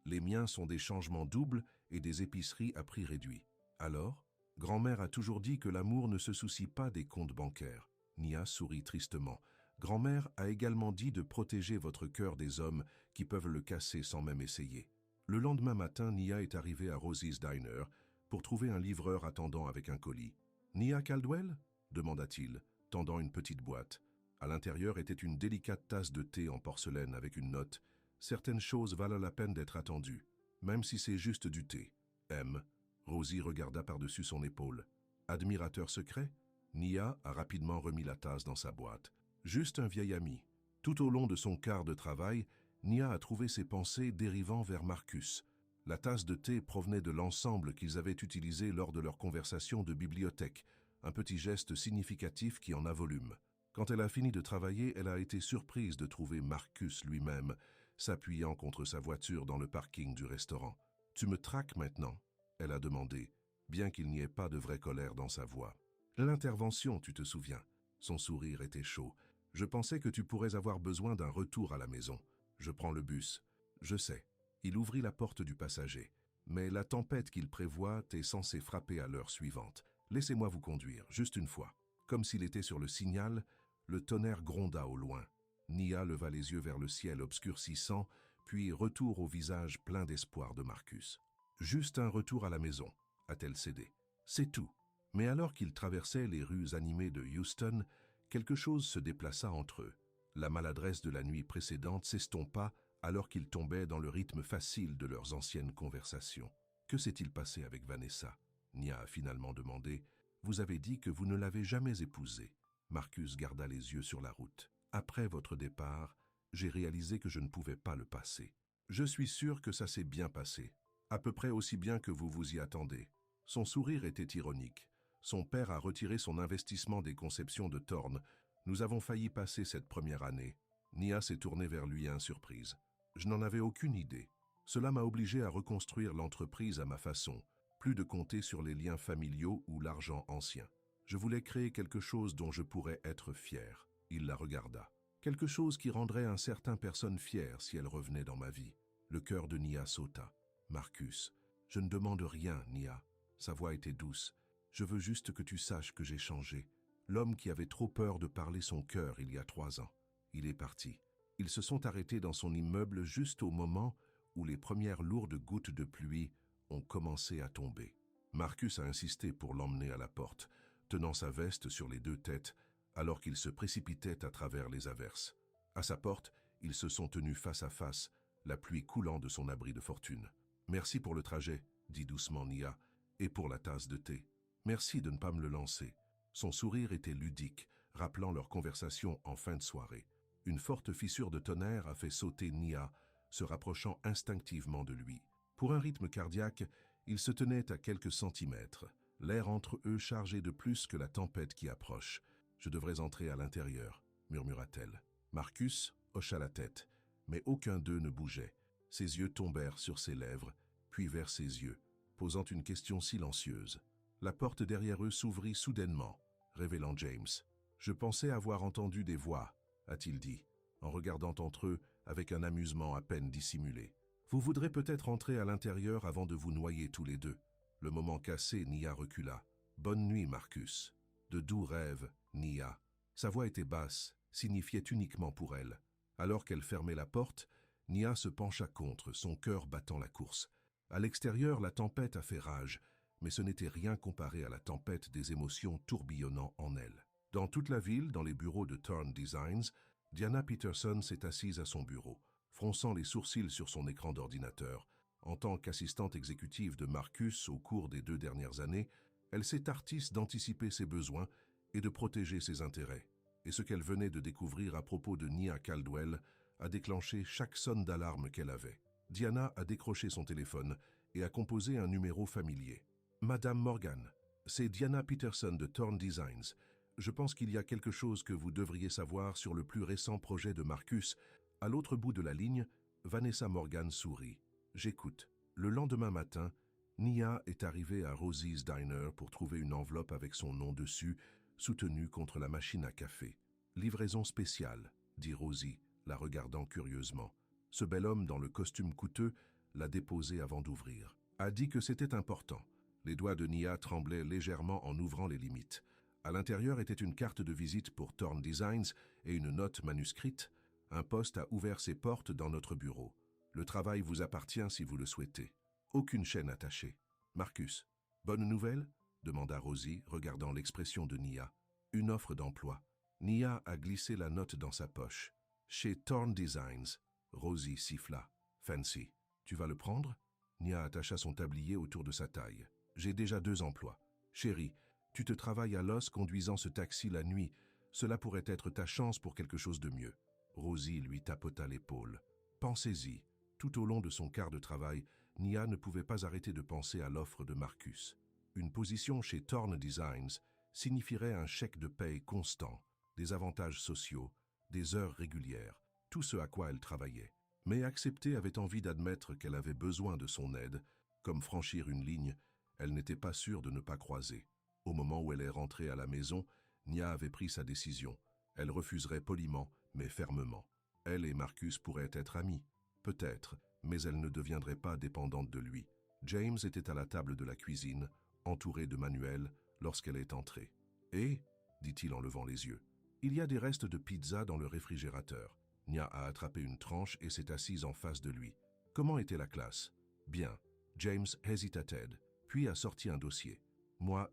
Speaker 1: Les miens sont des changements doubles et des épiceries à prix réduit. Alors, grand-mère a toujours dit que l'amour ne se soucie pas des comptes bancaires. » Nia sourit tristement. « Grand-mère a également dit de protéger votre cœur des hommes qui peuvent le casser sans même essayer. » Le lendemain matin, Nia est arrivée à Rosie's Diner pour trouver un livreur attendant avec un colis. « Nia Caldwell ?» demanda-t-il, tendant une petite boîte. À l'intérieur était une délicate tasse de thé en porcelaine avec une note. « Certaines choses valent la peine d'être attendues, même si c'est juste du thé. M. » Rosie regarda par-dessus son épaule. « Admirateur secret ?» Nia a rapidement remis la tasse dans sa boîte. « Juste un vieil ami. » Tout au long de son quart de travail, Nia a trouvé ses pensées dérivant vers Marcus. La tasse de thé provenait de l'ensemble qu'ils avaient utilisé lors de leur conversation de bibliothèque, un petit geste significatif qui en a volume. Quand elle a fini de travailler, elle a été surprise de trouver Marcus lui-même, s'appuyant contre sa voiture dans le parking du restaurant. « Tu me traques maintenant ?» elle a demandé, bien qu'il n'y ait pas de vraie colère dans sa voix. « L'intervention, tu te souviens ?» Son sourire était chaud. « Je pensais que tu pourrais avoir besoin d'un retour à la maison. Je prends le bus. » « Je sais. » Il ouvrit la porte du passager. « Mais la tempête qu'il prévoit est censée frapper à l'heure suivante. Laissez-moi vous conduire, juste une fois. » Comme s'il était sur le signal, le tonnerre gronda au loin. Nia leva les yeux vers le ciel obscurcissant, puis retour au visage plein d'espoir de Marcus. « Juste un retour à la maison, » a-t-elle cédé. « C'est tout. » Mais alors qu'ils traversaient les rues animées de Houston, quelque chose se déplaça entre eux. La maladresse de la nuit précédente s'estompa alors qu'ils tombaient dans le rythme facile de leurs anciennes conversations. « Que s'est-il passé avec Vanessa ?» Nia a finalement demandé. « Vous avez dit que vous ne l'avez jamais épousée. » Marcus garda les yeux sur la route. « Après votre départ, j'ai réalisé que je ne pouvais pas le passer. Je suis sûr que ça s'est bien passé, à peu près aussi bien que vous vous y attendez. » Son sourire était ironique. Son père a retiré son investissement des conceptions de Thorn. Nous avons failli passer cette première année. Nia s'est tournée vers lui à surprise. Je n'en avais aucune idée. Cela m'a obligé à reconstruire l'entreprise à ma façon, plus de compter sur les liens familiaux ou l'argent ancien. Je voulais créer quelque chose dont je pourrais être fier. Il la regarda. Quelque chose qui rendrait un certain personne fière si elle revenait dans ma vie. Le cœur de Nia sauta. Marcus, je ne demande rien, Nia. Sa voix était douce. Je veux juste que tu saches que j'ai changé. L'homme qui avait trop peur de parler son cœur il y a 3 ans. Il est parti. Ils se sont arrêtés dans son immeuble juste au moment où les premières lourdes gouttes de pluie ont commencé à tomber. Marcus a insisté pour l'emmener à la porte, tenant sa veste sur les 2 têtes, alors qu'il se précipitait à travers les averses. À sa porte, ils se sont tenus face à face, la pluie coulant de son abri de fortune. « Merci pour le trajet », dit doucement Nia, « et pour la tasse de thé. Merci de ne pas me le lancer. » Son sourire était ludique, rappelant leur conversation en fin de soirée. Une forte fissure de tonnerre a fait sauter Nia, se rapprochant instinctivement de lui. Pour un rythme cardiaque, ils se tenaient à quelques centimètres, l'air entre eux chargé de plus que la tempête qui approche. « Je devrais entrer à l'intérieur », murmura-t-elle. Marcus hocha la tête, mais aucun d'eux ne bougeait. Ses yeux tombèrent sur ses lèvres, puis vers ses yeux, posant une question silencieuse. La porte derrière eux s'ouvrit soudainement, révélant James. « Je pensais avoir entendu des voix », a-t-il dit, en regardant entre eux avec un amusement à peine dissimulé. « Vous voudrez peut-être entrer à l'intérieur avant de vous noyer tous les deux. » Le moment cassé, Nia recula. « Bonne nuit, Marcus. » De doux rêves, Nia. Sa voix était basse, signifiait uniquement pour elle. Alors qu'elle fermait la porte, Nia se pencha contre, son cœur battant la course. À l'extérieur, la tempête a fait rage, mais ce n'était rien comparé à la tempête des émotions tourbillonnant en elle. Dans toute la ville, dans les bureaux de Thorn Designs, Diana Peterson s'est assise à son bureau, fronçant les sourcils sur son écran d'ordinateur. En tant qu'assistante exécutive de Marcus au cours des 2 dernières années, elle s'est artiste d'anticiper ses besoins et de protéger ses intérêts. Et ce qu'elle venait de découvrir à propos de Nia Caldwell a déclenché chaque sonne d'alarme qu'elle avait. Diana a décroché son téléphone et a composé un numéro familier. « Madame Morgan, c'est Diana Peterson de Thorn Designs. Je pense qu'il y a quelque chose que vous devriez savoir sur le plus récent projet de Marcus. » À l'autre bout de la ligne, Vanessa Morgan sourit. « J'écoute. » Le lendemain matin, Nia est arrivée à Rosie's Diner pour trouver une enveloppe avec son nom dessus, soutenue contre la machine à café. « Livraison spéciale », dit Rosie, la regardant curieusement. Ce bel homme dans le costume coûteux l'a déposé avant d'ouvrir. A dit que c'était important. Les doigts de Nia tremblaient légèrement en ouvrant les limites. À l'intérieur était une carte de visite pour Thorn Designs et une note manuscrite. « Un poste a ouvert ses portes dans notre bureau. Le travail vous appartient si vous le souhaitez. Aucune chaîne attachée. Marcus, bonne nouvelle ?» demanda Rosie, regardant l'expression de Nia. « Une offre d'emploi. » Nia a glissé la note dans sa poche. « Chez Thorn Designs. » Rosie siffla. « Fancy. Tu vas le prendre ?» Nia attacha son tablier autour de sa taille. « J'ai déjà 2 emplois. Chérie, tu te travailles à l'os conduisant ce taxi la nuit. Cela pourrait être ta chance pour quelque chose de mieux. » Rosie lui tapota l'épaule. « Pensez-y. » Tout au long de son quart de travail, Nia ne pouvait pas arrêter de penser à l'offre de Marcus. Une position chez Thorn Designs signifierait un chèque de paye constant, des avantages sociaux, des heures régulières, tout ce à quoi elle travaillait. Mais accepter avait envie d'admettre qu'elle avait besoin de son aide. Comme franchir une ligne, elle n'était pas sûre de ne pas croiser. Au moment où elle est rentrée à la maison, Nia avait pris sa décision. Elle refuserait poliment, mais fermement. Elle et Marcus pourraient être amis. Peut-être, mais elle ne deviendrait pas dépendante de lui. James était à la table de la cuisine, entouré de manuels, lorsqu'elle est entrée. « Et » dit-il en levant les yeux. « Il y a des restes de pizza dans le réfrigérateur. » Nia a attrapé une tranche et s'est assise en face de lui. « Comment était la classe ?»« Bien. » James hesitated, puis a sorti un dossier. « Moi,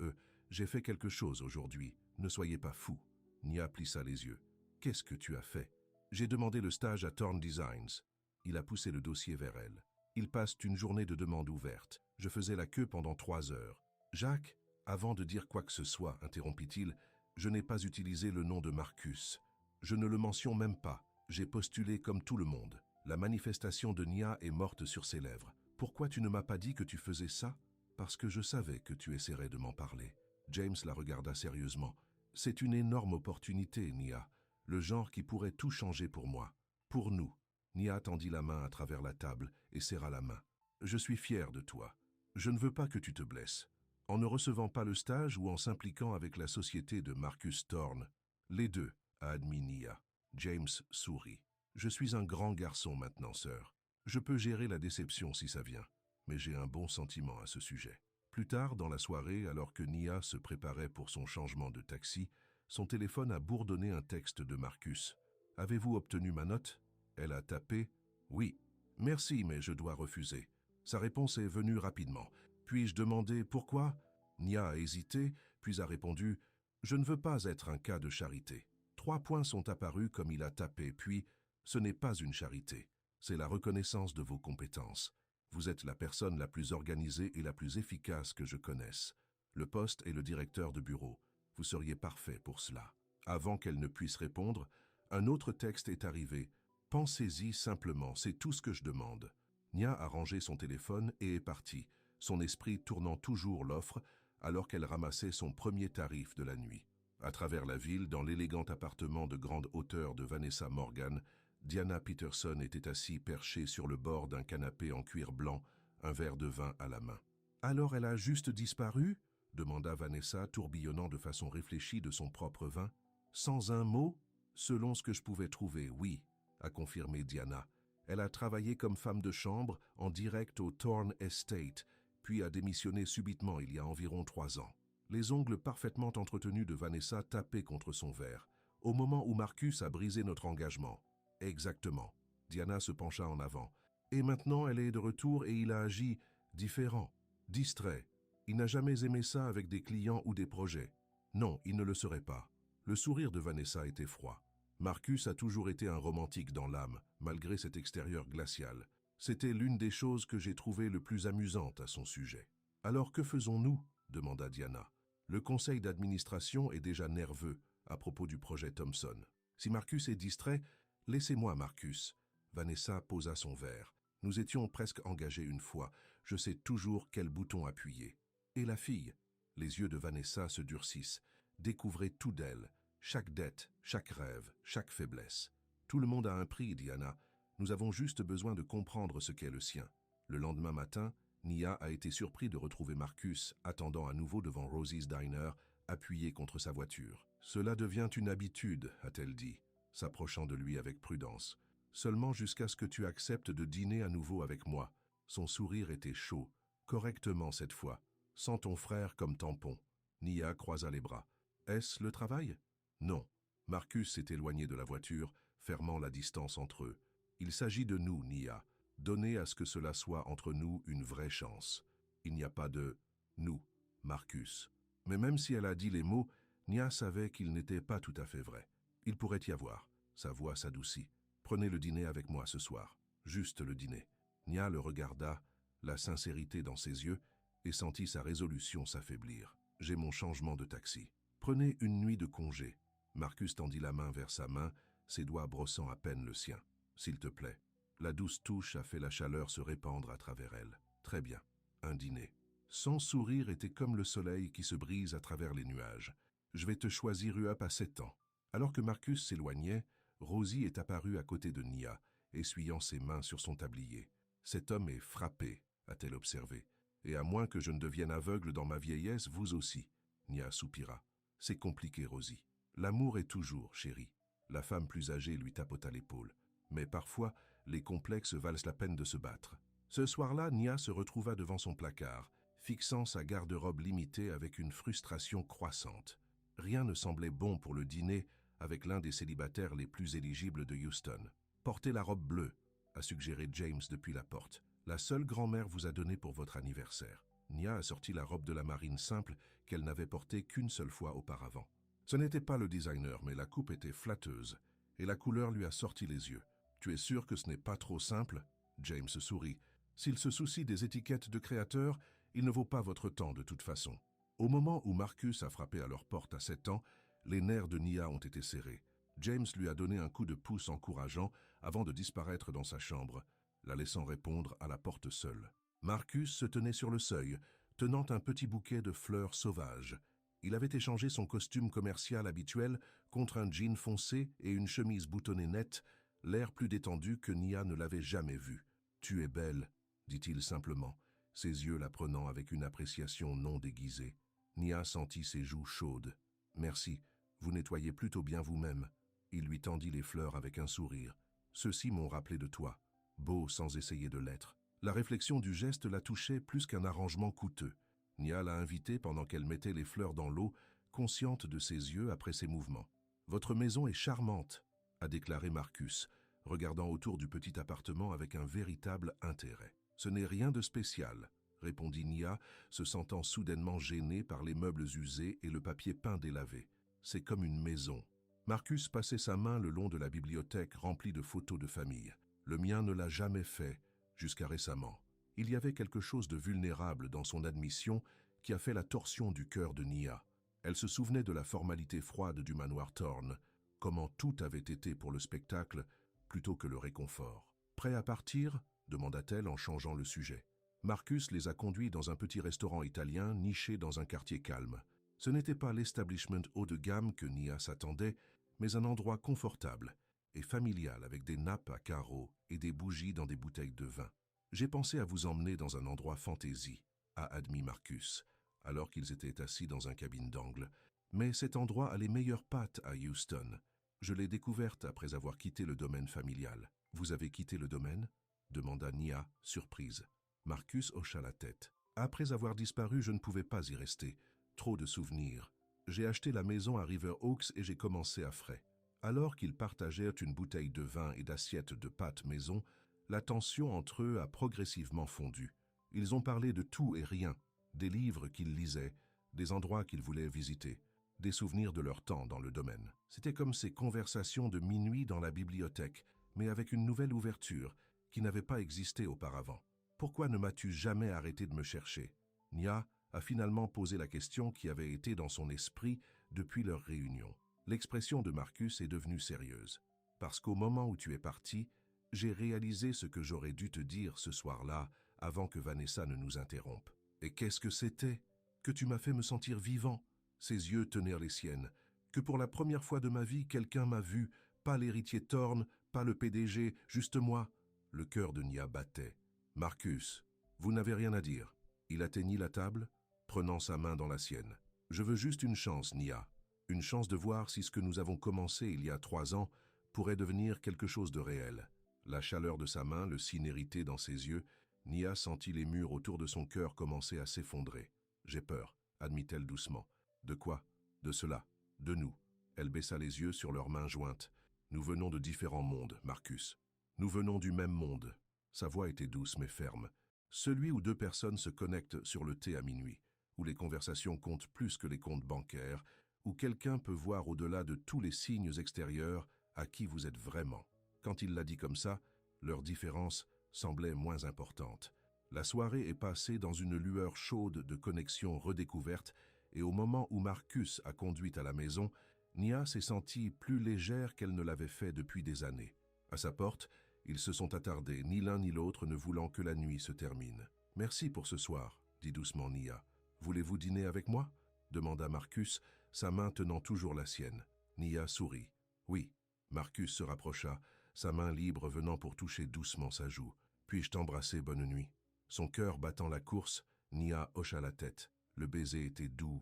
Speaker 1: j'ai fait quelque chose aujourd'hui. Ne soyez pas fous. » Nia plissa les yeux. « Qu'est-ce que tu as fait ?»« J'ai demandé le stage à Thorn Designs. » Il a poussé le dossier vers elle. « Ils passent une journée de demande ouverte. Je faisais la queue pendant 3 heures. »« Jacques, avant de dire quoi que ce soit, interrompit-il, je n'ai pas utilisé le nom de Marcus. Je ne le mentionne même pas. J'ai postulé comme tout le monde. » La manifestation de Nia est morte sur ses lèvres. « Pourquoi tu ne m'as pas dit que tu faisais ça ?»« Parce que je savais que tu essaierais de m'en parler. » James la regarda sérieusement. « C'est une énorme opportunité, Nia. Le genre qui pourrait tout changer pour moi. Pour nous. » Nia tendit la main à travers la table et serra la main. « Je suis fier de toi. Je ne veux pas que tu te blesses. En ne recevant pas le stage ou en s'impliquant avec la société de Marcus Thorne. Les deux, a admis Nia. James sourit. « Je suis un grand garçon maintenant, sœur. Je peux gérer la déception si ça vient, mais j'ai un bon sentiment à ce sujet. » Plus tard, dans la soirée, alors que Nia se préparait pour son changement de taxi, son téléphone a bourdonné un texte de Marcus. « Avez-vous obtenu ma note ?» Elle a tapé « Oui. »« Merci, mais je dois refuser. » Sa réponse est venue rapidement. Puis-je demander pourquoi? Nia a hésité, puis a répondu « Je ne veux pas être un cas de charité. » 3 points sont apparus comme il a tapé, puis « Ce n'est pas une charité. C'est la reconnaissance de vos compétences. Vous êtes la personne la plus organisée et la plus efficace que je connaisse. Le poste est le directeur de bureau. Vous seriez parfait pour cela. » Avant qu'elle ne puisse répondre, un autre texte est arrivé. « Pensez-y simplement, c'est tout ce que je demande. » Nia a rangé son téléphone et est partie, son esprit tournant toujours l'offre alors qu'elle ramassait son premier tarif de la nuit. À travers la ville, dans l'élégant appartement de grande hauteur de Vanessa Morgan, Diana Peterson était assise perchée sur le bord d'un canapé en cuir blanc, un verre de vin à la main. « Alors elle a juste disparu ?» demanda Vanessa, tourbillonnant de façon réfléchie de son propre vin. « Sans un mot ?»« Selon ce que je pouvais trouver, oui, » a confirmé Diana. Elle a travaillé comme femme de chambre en direct au Thorne Estate, puis a démissionné subitement il y a environ 3 ans. Les ongles parfaitement entretenus de Vanessa tapaient contre son verre, au moment où Marcus a brisé notre engagement. Exactement. Diana se pencha en avant. Et maintenant, elle est de retour et il a agi différent, distrait. Il n'a jamais aimé ça avec des clients ou des projets. Non, il ne le serait pas. Le sourire de Vanessa était froid. Marcus a toujours été un romantique dans l'âme, malgré cet extérieur glacial. C'était l'une des choses que j'ai trouvées le plus amusantes à son sujet. « Alors que faisons-nous » demanda Diana. Le conseil d'administration est déjà nerveux à propos du projet Thompson. Si Marcus est distrait, laissez-moi, Marcus. Vanessa posa son verre. Nous étions presque engagés une fois. Je sais toujours quel bouton appuyer. Et la fille? Les yeux de Vanessa se durcissent. Découvrez tout d'elle. Chaque dette, chaque rêve, chaque faiblesse. Tout le monde a un prix, Diana. Nous avons juste besoin de comprendre ce qu'est le sien. Le lendemain matin, Nia a été surpris de retrouver Marcus attendant à nouveau devant Rosie's Diner, appuyé contre sa voiture. « Cela devient une habitude », a-t-elle dit, s'approchant de lui avec prudence. « Seulement jusqu'à ce que tu acceptes de dîner à nouveau avec moi. » Son sourire était chaud, correctement cette fois, sans ton frère comme tampon. Nia croisa les bras. « Est-ce le travail ?» Non. Marcus s'est éloigné de la voiture, fermant la distance entre eux. « Il s'agit de nous, Nia. Donnez à ce que cela soit entre nous une vraie chance. Il n'y a pas de « nous », Marcus. » Mais même si elle a dit les mots, Nia savait qu'ils n'étaient pas tout à fait vrais. Il pourrait y avoir. Sa voix s'adoucit. « Prenez le dîner avec moi ce soir. Juste le dîner. » Nia le regarda, la sincérité dans ses yeux, et sentit sa résolution s'affaiblir. « J'ai mon changement de taxi. Prenez une nuit de congé. » Marcus tendit la main vers sa main, ses doigts brossant à peine le sien. « S'il te plaît. » La douce touche a fait la chaleur se répandre à travers elle. Très bien. Un dîner. Son sourire était comme le soleil qui se brise à travers les nuages. « Je vais te choisir Up à 7 ans. » Alors que Marcus s'éloignait, Rosie est apparue à côté de Nia, essuyant ses mains sur son tablier. « Cet homme est frappé, a-t-elle observé. Et à moins que je ne devienne aveugle dans ma vieillesse, vous aussi. Nia soupira. « C'est compliqué, Rosie. L'amour est toujours, chérie. » La femme plus âgée lui tapota l'épaule. Mais parfois, les complexes valent la peine de se battre. Ce soir-là, Nia se retrouva devant son placard, fixant sa garde-robe limitée avec une frustration croissante. Rien ne semblait bon pour le dîner avec l'un des célibataires les plus éligibles de Houston. « Portez la robe bleue », a suggéré James depuis la porte. « La seule grand-mère vous a donné pour votre anniversaire. » Nia a sorti la robe de la marine simple qu'elle n'avait portée qu'une seule fois auparavant. Ce n'était pas le designer, mais la coupe était flatteuse, et la couleur lui a sorti les yeux. « Tu es sûr que ce n'est pas trop simple ?» James sourit. « S'il se soucie des étiquettes de créateurs, il ne vaut pas votre temps de toute façon. » Au moment où Marcus a frappé à leur porte à 7 ans, les nerfs de Nia ont été serrés. James lui a donné un coup de pouce encourageant avant de disparaître dans sa chambre, la laissant répondre à la porte seule. Marcus se tenait sur le seuil, tenant un petit bouquet de fleurs sauvages. Il avait échangé son costume commercial habituel contre un jean foncé et une chemise boutonnée nette, l'air plus détendu que Nia ne l'avait jamais vu. « Tu es belle », dit-il simplement, ses yeux la prenant avec une appréciation non déguisée. Nia sentit ses joues chaudes. « Merci, vous nettoyez plutôt bien vous-même. » Il lui tendit les fleurs avec un sourire. « Ceux-ci m'ont rappelé de toi. » Beau sans essayer de l'être. La réflexion du geste la touchait plus qu'un arrangement coûteux. Nia l'a invitée pendant qu'elle mettait les fleurs dans l'eau, consciente de ses yeux après ses mouvements. « Votre maison est charmante », a déclaré Marcus, regardant autour du petit appartement avec un véritable intérêt. « Ce n'est rien de spécial », répondit Nia, se sentant soudainement gênée par les meubles usés et le papier peint délavé. « C'est comme une maison. » Marcus passait sa main le long de la bibliothèque remplie de photos de famille. Le mien ne l'a jamais fait, jusqu'à récemment. Il y avait quelque chose de vulnérable dans son admission qui a fait la torsion du cœur de Nia. Elle se souvenait de la formalité froide du manoir Thorne, comment tout avait été pour le spectacle plutôt que le réconfort. « Prêt à partir ?» demanda-t-elle en changeant le sujet. Marcus les a conduits dans un petit restaurant italien niché dans un quartier calme. Ce n'était pas l'establishment haut de gamme que Nia s'attendait, mais un endroit confortable et familial avec des nappes à carreaux et des bougies dans des bouteilles de vin. « J'ai pensé à vous emmener dans un endroit fantaisie », a admis Marcus, alors qu'ils étaient assis dans un cabine d'angle. « Mais cet endroit a les meilleures pâtes à Houston. Je l'ai découverte après avoir quitté le domaine familial. »« Vous avez quitté le domaine ?» demanda Nia, surprise. Marcus hocha la tête. « Après avoir disparu, je ne pouvais pas y rester. Trop de souvenirs. J'ai acheté la maison à River Oaks et j'ai commencé à frais. » Alors qu'ils partagèrent une bouteille de vin et d'assiettes de pâtes maison, la tension entre eux a progressivement fondu. Ils ont parlé de tout et rien, des livres qu'ils lisaient, des endroits qu'ils voulaient visiter, des souvenirs de leur temps dans le domaine. C'était comme ces conversations de minuit dans la bibliothèque, mais avec une nouvelle ouverture qui n'avait pas existé auparavant. « Pourquoi ne m'as-tu jamais arrêté de me chercher ?» Nia a finalement posé la question qui avait été dans son esprit depuis leur réunion. L'expression de Marcus est devenue sérieuse. « Parce qu'au moment où tu es parti, j'ai réalisé ce que j'aurais dû te dire ce soir-là avant que Vanessa ne nous interrompe. Et qu'est-ce que c'était? Que tu m'as fait me sentir vivant. » Ses yeux tenaient les siennes. « Que pour la première fois de ma vie, quelqu'un m'a vu, pas l'héritier Thorne, pas le PDG, juste moi. » Le cœur de Nia battait. « Marcus, vous n'avez rien à dire. » Il atteignit la table, prenant sa main dans la sienne. « Je veux juste une chance, Nia. Une chance de voir si ce que nous avons commencé il y a 3 ans pourrait devenir quelque chose de réel. » La chaleur de sa main, le signe hérité dans ses yeux, Nia sentit les murs autour de son cœur commencer à s'effondrer. « J'ai peur, » admit-elle doucement. « De quoi? De cela. De nous. » Elle baissa les yeux sur leurs mains jointes. « Nous venons de différents mondes, Marcus. Nous venons du même monde. » Sa voix était douce mais ferme. Celui où 2 personnes se connectent sur le thé à minuit, où les conversations comptent plus que les comptes bancaires, où quelqu'un peut voir au-delà de tous les signes extérieurs à qui vous êtes vraiment. Quand il l'a dit comme ça, leur différence semblait moins importante. La soirée est passée dans une lueur chaude de connexion redécouverte et au moment où Marcus a conduit à la maison, Nia s'est sentie plus légère qu'elle ne l'avait fait depuis des années. À sa porte, ils se sont attardés, ni l'un ni l'autre ne voulant que la nuit se termine. « Merci pour ce soir, » dit doucement Nia. « Voulez-vous dîner avec moi ?» demanda Marcus, sa main tenant toujours la sienne. Nia sourit. « Oui. » Marcus se rapprocha, sa main libre venant pour toucher doucement sa joue. « Puis-je t'embrasser, bonne nuit ?» Son cœur battant la course, Nia hocha la tête. Le baiser était doux,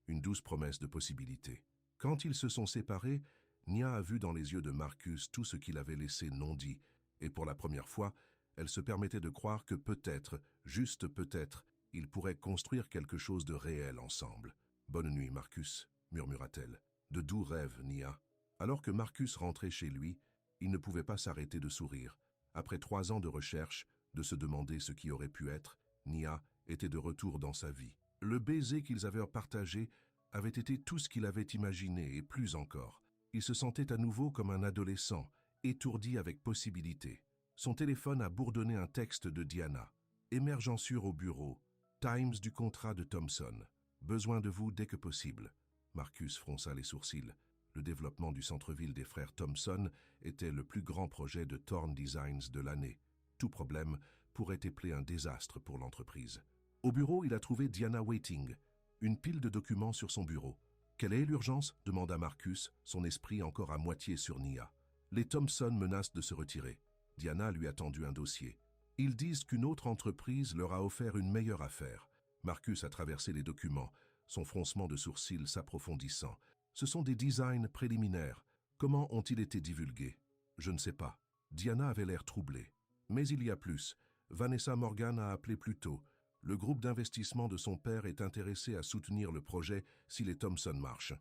Speaker 1: une douce promesse de possibilité. Quand ils se sont séparés, Nia a vu dans les yeux de Marcus tout ce qu'il avait laissé non dit, et pour la première fois, elle se permettait de croire que peut-être, juste peut-être, ils pourraient construire quelque chose de réel ensemble. « Bonne nuit, Marcus », murmura-t-elle. « De doux rêves, Nia. » Alors que Marcus rentrait chez lui, il ne pouvait pas s'arrêter de sourire. Après 3 ans de recherche, de se demander ce qui aurait pu être, Nia était de retour dans sa vie. Le baiser qu'ils avaient partagé avait été tout ce qu'il avait imaginé et plus encore. Il se sentait à nouveau comme un adolescent, étourdi avec possibilité. Son téléphone a bourdonné un texte de Diana. Émergencure au bureau. Times du contrat de Thompson. Besoin de vous dès que possible. Marcus fronça les sourcils. Le développement du centre-ville des frères Thompson était le plus grand projet de Thorne Designs de l'année. Tout problème pourrait épeler un désastre pour l'entreprise. Au bureau, il a trouvé Diana Waiting, une pile de documents sur son bureau. « Quelle est l'urgence » demanda Marcus, son esprit encore à moitié sur Nia. « Les Thompson menacent de se retirer. » Diana lui a tendu un dossier. « Ils disent qu'une autre entreprise leur a offert une meilleure affaire. » Marcus a traversé les documents, son froncement de sourcils s'approfondissant. « Ce sont des designs préliminaires. Comment ont-ils été divulgués ?»« Je ne sais pas. » Diana avait l'air troublée. « Mais il y a plus. Vanessa Morgan a appelé plus tôt. Le groupe d'investissement de son père est intéressé à soutenir le projet si les Thompson marchent. »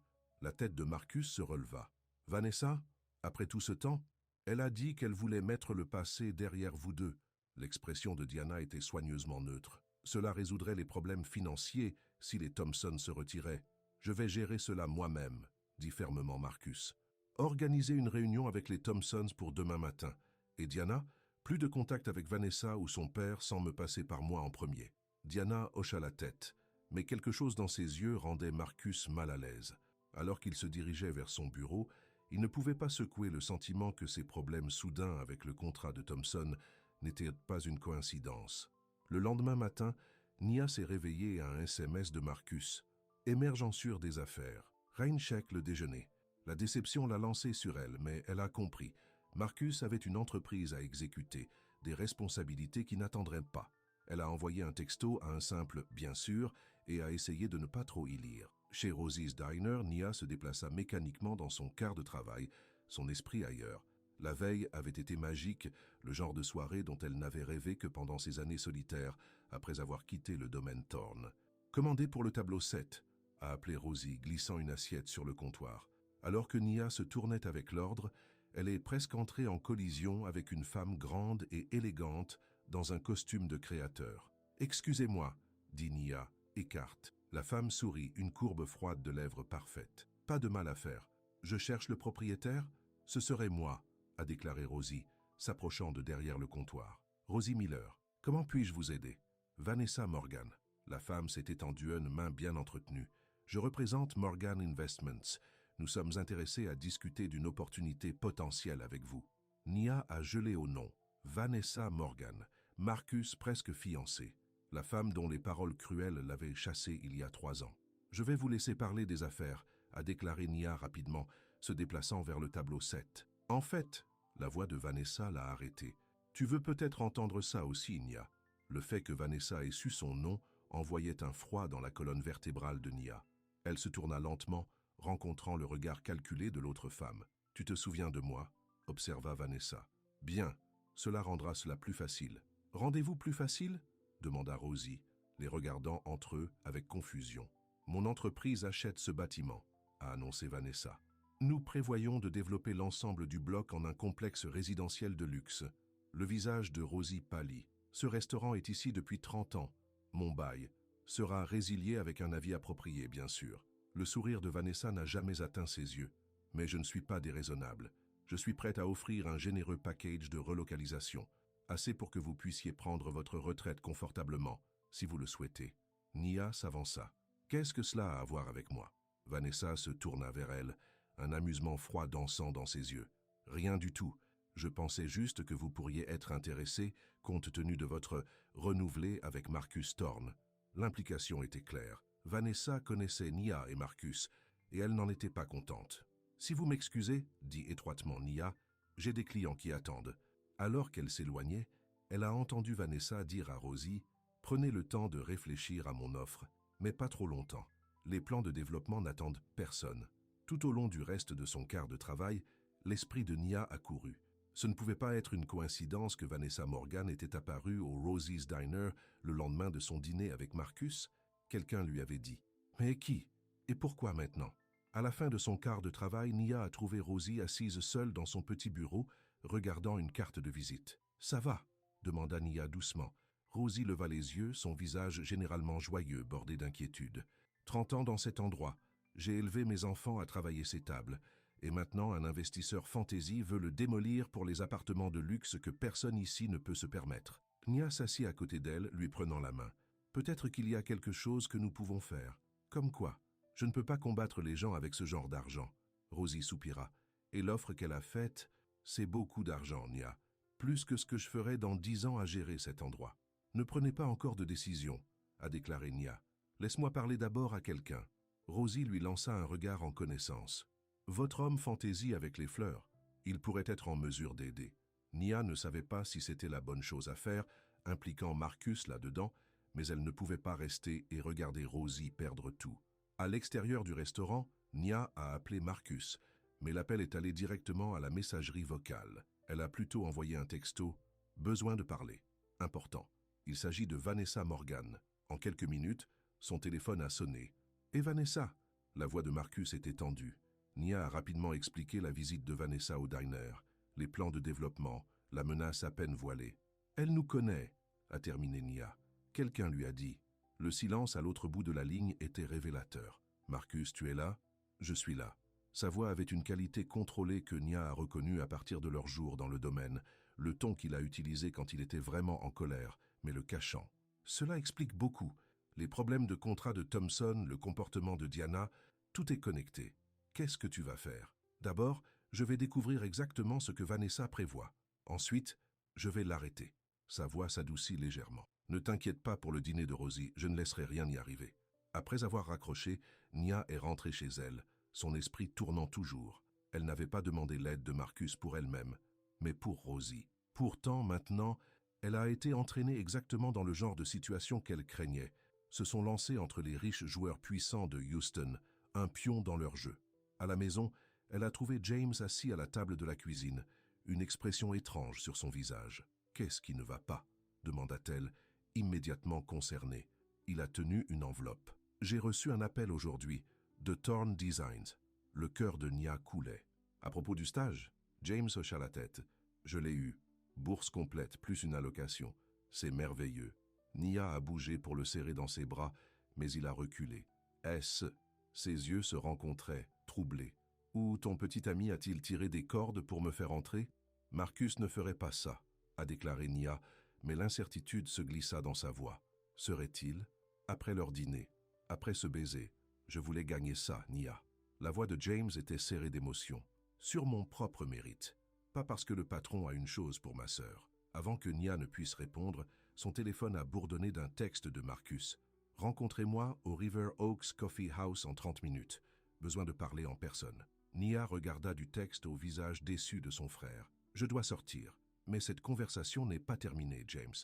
Speaker 1: La tête de Marcus se releva. « Vanessa, après tout ce temps, elle a dit qu'elle voulait mettre le passé derrière vous deux. » L'expression de Diana était soigneusement neutre. « Cela résoudrait les problèmes financiers si les Thompson se retiraient. Je vais gérer cela moi-même, » dit fermement Marcus. « Organisez une réunion avec les Thompsons pour demain matin. Et Diana, plus de contact avec Vanessa ou son père sans me passer par moi en premier. » Diana hocha la tête, mais quelque chose dans ses yeux rendait Marcus mal à l'aise. Alors qu'il se dirigeait vers son bureau, il ne pouvait pas secouer le sentiment que ses problèmes soudains avec le contrat de Thompson n'étaient pas une coïncidence. Le lendemain matin, Nia s'est réveillée à un SMS de Marcus. Émergeant sur des affaires. Raincheck le déjeuner. La déception l'a lancée sur elle, mais elle a compris. Marcus avait une entreprise à exécuter, des responsabilités qui n'attendraient pas. Elle a envoyé un texto à un simple « bien sûr » et a essayé de ne pas trop y lire. Chez Rosie's Diner, Nia se déplaça mécaniquement dans son quart de travail, son esprit ailleurs. La veille avait été magique, le genre de soirée dont elle n'avait rêvé que pendant ses années solitaires, après avoir quitté le domaine Thorne. « Commandez pour le tableau 7 », a appelé Rosie, glissant une assiette sur le comptoir. Alors que Nia se tournait avec l'ordre, elle est presque entrée en collision avec une femme grande et élégante dans un costume de créateur. « Excusez-moi », dit Nia, écarte. La femme sourit, une courbe froide de lèvres parfaite. « Pas de mal à faire. Je cherche le propriétaire ? Ce serait moi, » a déclaré Rosie, s'approchant de derrière le comptoir. « Rosie Miller, comment puis-je vous aider ?»« Vanessa Morgan. » La femme s'est étendue, une main bien entretenue. « Je représente Morgan Investments. Nous sommes intéressés à discuter d'une opportunité potentielle avec vous. » Nia a gelé au nom. Vanessa Morgan. Marcus presque fiancé. La femme dont les paroles cruelles l'avaient chassé il y a 3 ans. « Je vais vous laisser parler des affaires, » a déclaré Nia rapidement, se déplaçant vers le tableau 7. « En fait, » la voix de Vanessa l'a arrêtée. « Tu veux peut-être entendre ça aussi, Nia. » Le fait que Vanessa ait su son nom envoyait un froid dans la colonne vertébrale de Nia. Elle se tourna lentement, rencontrant le regard calculé de l'autre femme. « Tu te souviens de moi ?» observa Vanessa. « Bien, cela rendra cela plus facile. »« Rendez-vous plus facile ?» demanda Rosie, les regardant entre eux avec confusion. « Mon entreprise achète ce bâtiment, » a annoncé Vanessa. « Nous prévoyons de développer l'ensemble du bloc en un complexe résidentiel de luxe. » Le visage de Rosie pâlit. « Ce restaurant est ici depuis 30 ans. Mon bail sera résilié avec un avis approprié, bien sûr. » Le sourire de Vanessa n'a jamais atteint ses yeux. « Mais je ne suis pas déraisonnable. Je suis prête à offrir un généreux package de relocalisation, assez pour que vous puissiez prendre votre retraite confortablement, si vous le souhaitez. » Nia s'avança. « Qu'est-ce que cela a à voir avec moi ?» Vanessa se tourna vers elle, un amusement froid dansant dans ses yeux. « Rien du tout. Je pensais juste que vous pourriez être intéressé, compte tenu de votre renouvelé avec Marcus Thorne. » L'implication était claire. Vanessa connaissait Nia et Marcus, et elle n'en était pas contente. « Si vous m'excusez, » dit étroitement Nia, « j'ai des clients qui attendent. » Alors qu'elle s'éloignait, elle a entendu Vanessa dire à Rosie « Prenez le temps de réfléchir à mon offre, mais pas trop longtemps. Les plans de développement n'attendent personne. » Tout au long du reste de son quart de travail, l'esprit de Nia a couru. Ce ne pouvait pas être une coïncidence que Vanessa Morgan était apparue au Rosie's Diner le lendemain de son dîner avec Marcus. Quelqu'un lui avait dit. Mais qui? Et pourquoi maintenant? À la fin de son quart de travail, Nia a trouvé Rosie assise seule dans son petit bureau, regardant une carte de visite. « Ça va ?» demanda Nia doucement. Rosie leva les yeux, son visage généralement joyeux, bordé d'inquiétude. « 30 ans dans cet endroit. J'ai élevé mes enfants à travailler ces tables. Et maintenant, un investisseur fantaisie veut le démolir pour les appartements de luxe que personne ici ne peut se permettre. » Nia s'assit à côté d'elle, lui prenant la main. « Peut-être qu'il y a quelque chose que nous pouvons faire. Comme quoi? Je ne peux pas combattre les gens avec ce genre d'argent. » Rosie soupira. « Et l'offre qu'elle a faite, c'est beaucoup d'argent, Nia. Plus que ce que je ferais dans 10 ans à gérer cet endroit. »« Ne prenez pas encore de décision, » a déclaré Nia. Laisse-moi parler d'abord à quelqu'un. Rosie lui lança un regard en connaissance. Votre homme fantaisie avec les fleurs. Il pourrait être en mesure d'aider. Nia ne savait pas si c'était la bonne chose à faire, impliquant Marcus là-dedans, mais elle ne pouvait pas rester et regarder Rosie perdre tout. À l'extérieur du restaurant, Nia a appelé Marcus, mais l'appel est allé directement à la messagerie vocale. Elle a plutôt envoyé un texto « Besoin de parler ». Important. Il s'agit de Vanessa Morgan. En quelques minutes, son téléphone a sonné. « Et Vanessa ?» La voix de Marcus était tendue. Nia a rapidement expliqué la visite de Vanessa au diner, les plans de développement, la menace à peine voilée. « Elle nous connaît », a terminé Nia. Quelqu'un lui a dit. Le silence à l'autre bout de la ligne était révélateur. « Marcus, tu es là ?»« Je suis là. » Sa voix avait une qualité contrôlée que Nia a reconnue à partir de leur jour dans le domaine, le ton qu'il a utilisé quand il était vraiment en colère, mais le cachant. Cela explique beaucoup. Les problèmes de contrat de Thompson, le comportement de Diana, tout est connecté. Qu'est-ce que tu vas faire? D'abord, je vais découvrir exactement ce que Vanessa prévoit. Ensuite, je vais l'arrêter. Sa voix s'adoucit légèrement. Ne t'inquiète pas pour le dîner de Rosie, je ne laisserai rien y arriver. Après avoir raccroché, Nia est rentrée chez elle, son esprit tournant toujours. Elle n'avait pas demandé l'aide de Marcus pour elle-même, mais pour Rosie. Pourtant, maintenant, elle a été entraînée exactement dans le genre de situation qu'elle craignait. Se sont lancés entre les riches joueurs puissants de Houston, un pion dans leur jeu. À la maison, elle a trouvé James assis à la table de la cuisine, une expression étrange sur son visage. « Qu'est-ce qui ne va pas ?» demanda-t-elle, immédiatement concernée. Il a tenu une enveloppe. « J'ai reçu un appel aujourd'hui, de Thorn Designs. » Le cœur de Nia coulait. « À propos du stage ?» James hocha la tête. « Je l'ai eu. Bourse complète plus une allocation. C'est merveilleux. » Nia a bougé pour le serrer dans ses bras, mais il a reculé. « Est-ce » Ses yeux se rencontraient, troublés. « Ou ton petit ami a-t-il tiré des cordes pour me faire entrer ?»« Marcus ne ferait pas ça, » a déclaré Nia, mais l'incertitude se glissa dans sa voix. Serait-il? Après leur dîner, après ce baiser, je voulais gagner ça, Nia. La voix de James était serrée d'émotion. Sur mon propre mérite. Pas parce que le patron a une chose pour ma sœur. Avant que Nia ne puisse répondre, son téléphone a bourdonné d'un texte de Marcus. Rencontrez-moi au River Oaks Coffee House en 30 minutes. Besoin de parler en personne. Nia regarda du texte au visage déçu de son frère. Je dois sortir. Mais cette conversation n'est pas terminée, James.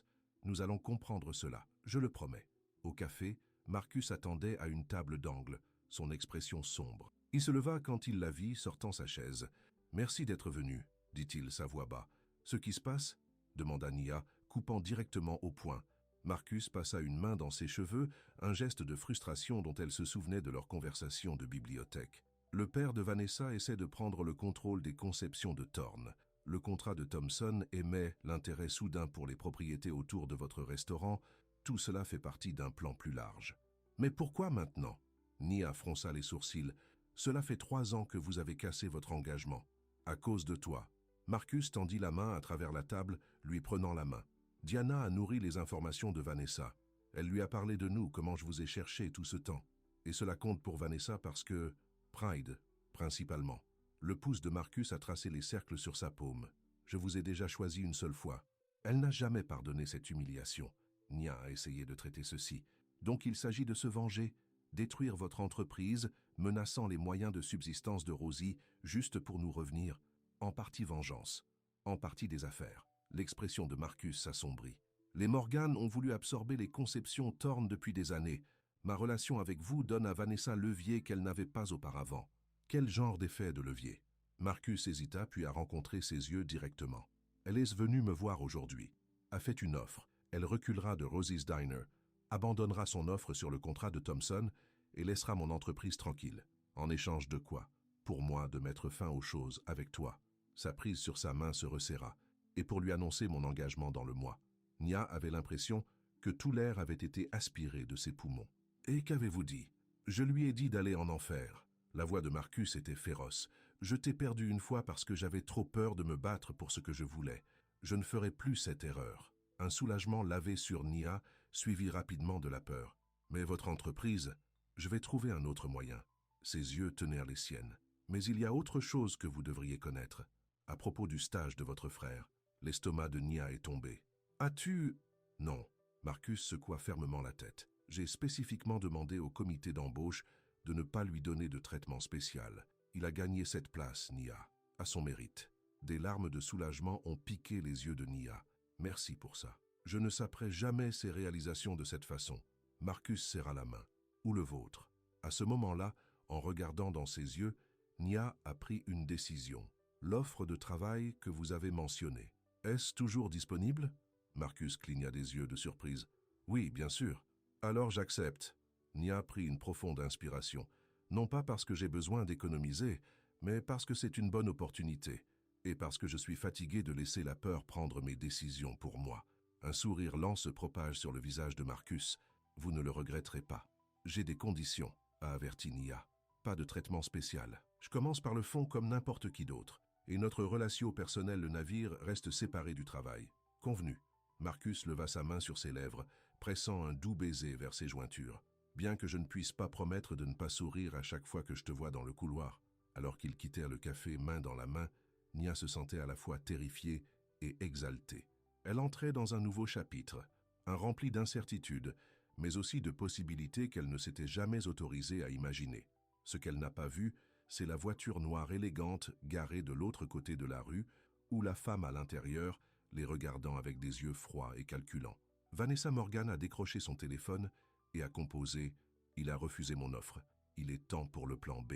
Speaker 1: Nous allons comprendre cela, je le promets. Au café, Marcus attendait à une table d'angle, son expression sombre. Il se leva quand il la vit sortant sa chaise. « Merci d'être venu », dit-il, sa voix bas. « Ce qui se passe ?» demanda Nia, coupant directement au point. Marcus passa une main dans ses cheveux, un geste de frustration dont elle se souvenait de leur conversation de bibliothèque. Le père de Vanessa essaie de prendre le contrôle des conceptions de Thorn. Le contrat de Thompson émet l'intérêt soudain pour les propriétés autour de votre restaurant. Tout cela fait partie d'un plan plus large. Mais pourquoi maintenant? Nia fronça les sourcils. Cela fait 3 ans que vous avez cassé votre engagement. À cause de toi. Marcus tendit la main à travers la table, lui prenant la main. Diana a nourri les informations de Vanessa. Elle lui a parlé de nous, comment je vous ai cherché tout ce temps. Et cela compte pour Vanessa parce que... Pride, principalement. Le pouce de Marcus a tracé les cercles sur sa paume. Je vous ai déjà choisi une seule fois. Elle n'a jamais pardonné cette humiliation. Nia a essayé de traiter ceci. Donc il s'agit de se venger, détruire votre entreprise, menaçant les moyens de subsistance de Rosie, juste pour nous revenir. En partie vengeance, en partie des affaires. L'expression de Marcus s'assombrit. Les Morgan ont voulu absorber les conceptions Thorn depuis des années. Ma relation avec vous donne à Vanessa levier qu'elle n'avait pas auparavant. Quel genre d'effet de levier? Marcus hésita puis a rencontré ses yeux directement. Elle est venue me voir aujourd'hui. A fait une offre. Elle reculera de Rosie's Diner, abandonnera son offre sur le contrat de Thompson et laissera mon entreprise tranquille. En échange de quoi? Pour moi de mettre fin aux choses avec toi. Sa prise sur sa main se resserra, et pour lui annoncer mon engagement dans le mois. Nia avait l'impression que tout l'air avait été aspiré de ses poumons. Et qu'avez-vous dit? Je lui ai dit d'aller en enfer. La voix de Marcus était féroce. Je t'ai perdu une fois parce que j'avais trop peur de me battre pour ce que je voulais. Je ne ferai plus cette erreur. Un soulagement lavé sur Nia, suivi rapidement de la peur. Mais votre entreprise, je vais trouver un autre moyen. Ses yeux tenèrent les siennes. Mais il y a autre chose que vous devriez connaître. À propos du stage de votre frère, l'estomac de Nia est tombé. As-tu... Non. Marcus secoua fermement la tête. J'ai spécifiquement demandé au comité d'embauche de ne pas lui donner de traitement spécial. Il a gagné cette place, Nia, à son mérite. » Des larmes de soulagement ont piqué les yeux de Nia. « Merci pour ça. Je ne saperai jamais ces réalisations de cette façon. » Marcus serra la main. « Ou le vôtre. » À ce moment-là, en regardant dans ses yeux, Nia a pris une décision. « L'offre de travail que vous avez mentionnée. Est-ce toujours disponible ?» Marcus cligna des yeux de surprise. « Oui, bien sûr. Alors j'accepte. » Nia prit une profonde inspiration. « Non pas parce que j'ai besoin d'économiser, mais parce que c'est une bonne opportunité. Et parce que je suis fatigué de laisser la peur prendre mes décisions pour moi. » Un sourire lent se propage sur le visage de Marcus. « Vous ne le regretterez pas. J'ai des conditions, » a averti Nia. « Pas de traitement spécial. Je commence par le fond comme n'importe qui d'autre. Et notre relation personnelle le navire reste séparée du travail. Convenu. » Marcus leva sa main sur ses lèvres, pressant un doux baiser vers ses jointures. « Bien que je ne puisse pas promettre de ne pas sourire à chaque fois que je te vois dans le couloir. » Alors qu'ils quittèrent le café main dans la main, Nia se sentait à la fois terrifiée et exaltée. Elle entrait dans un nouveau chapitre, un rempli d'incertitudes, mais aussi de possibilités qu'elle ne s'était jamais autorisée à imaginer. Ce qu'elle n'a pas vu, c'est la voiture noire élégante garée de l'autre côté de la rue, ou la femme à l'intérieur, les regardant avec des yeux froids et calculants. Vanessa Morgan a décroché son téléphone et a composé « Il a refusé mon offre. Il est temps pour le plan B. »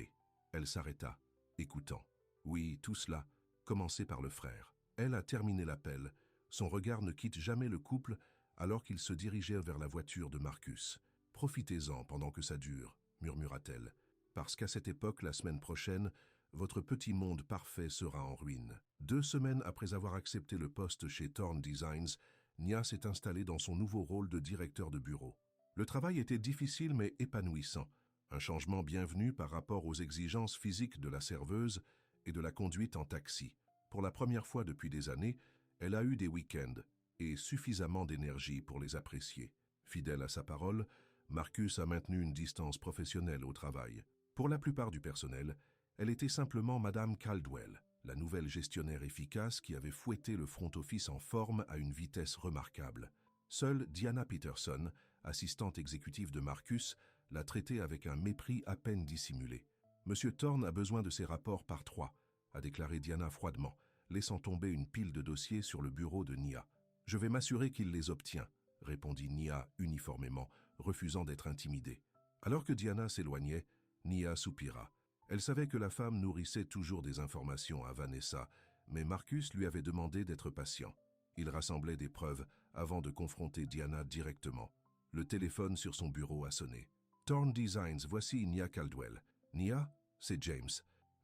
Speaker 1: Elle s'arrêta, écoutant. Oui, tout cela, commencé par le frère. Elle a terminé l'appel. Son regard ne quitte jamais le couple alors qu'ils se dirigeaient vers la voiture de Marcus. « Profitez-en pendant que ça dure, » murmura-t-elle. « Parce qu'à cette époque, la semaine prochaine, votre petit monde parfait sera en ruine. » 2 semaines après avoir accepté le poste chez Thorn Designs, Nia s'est installée dans son nouveau rôle de directeur de bureau. Le travail était difficile mais épanouissant. Un changement bienvenu par rapport aux exigences physiques de la serveuse et de la conduite en taxi. Pour la première fois depuis des années, elle a eu des week-ends et suffisamment d'énergie pour les apprécier. Fidèle à sa parole, Marcus a maintenu une distance professionnelle au travail. Pour la plupart du personnel, elle était simplement Madame Caldwell, la nouvelle gestionnaire efficace qui avait fouetté le front office en forme à une vitesse remarquable. Seule Diana Peterson, assistante exécutive de Marcus, l'a traitée avec un mépris à peine dissimulé. « Monsieur Thorn a besoin de ses rapports par 3, » a déclaré Diana froidement, laissant tomber une pile de dossiers sur le bureau de Nia. « Je vais m'assurer qu'il les obtient, » répondit Nia uniformément, refusant d'être intimidée. Alors que Diana s'éloignait, Nia soupira. Elle savait que la femme nourrissait toujours des informations à Vanessa, mais Marcus lui avait demandé d'être patient. Il rassemblait des preuves avant de confronter Diana directement. Le téléphone sur son bureau a sonné. « Thorn Designs, voici Nia Caldwell. »« Nia, c'est James. »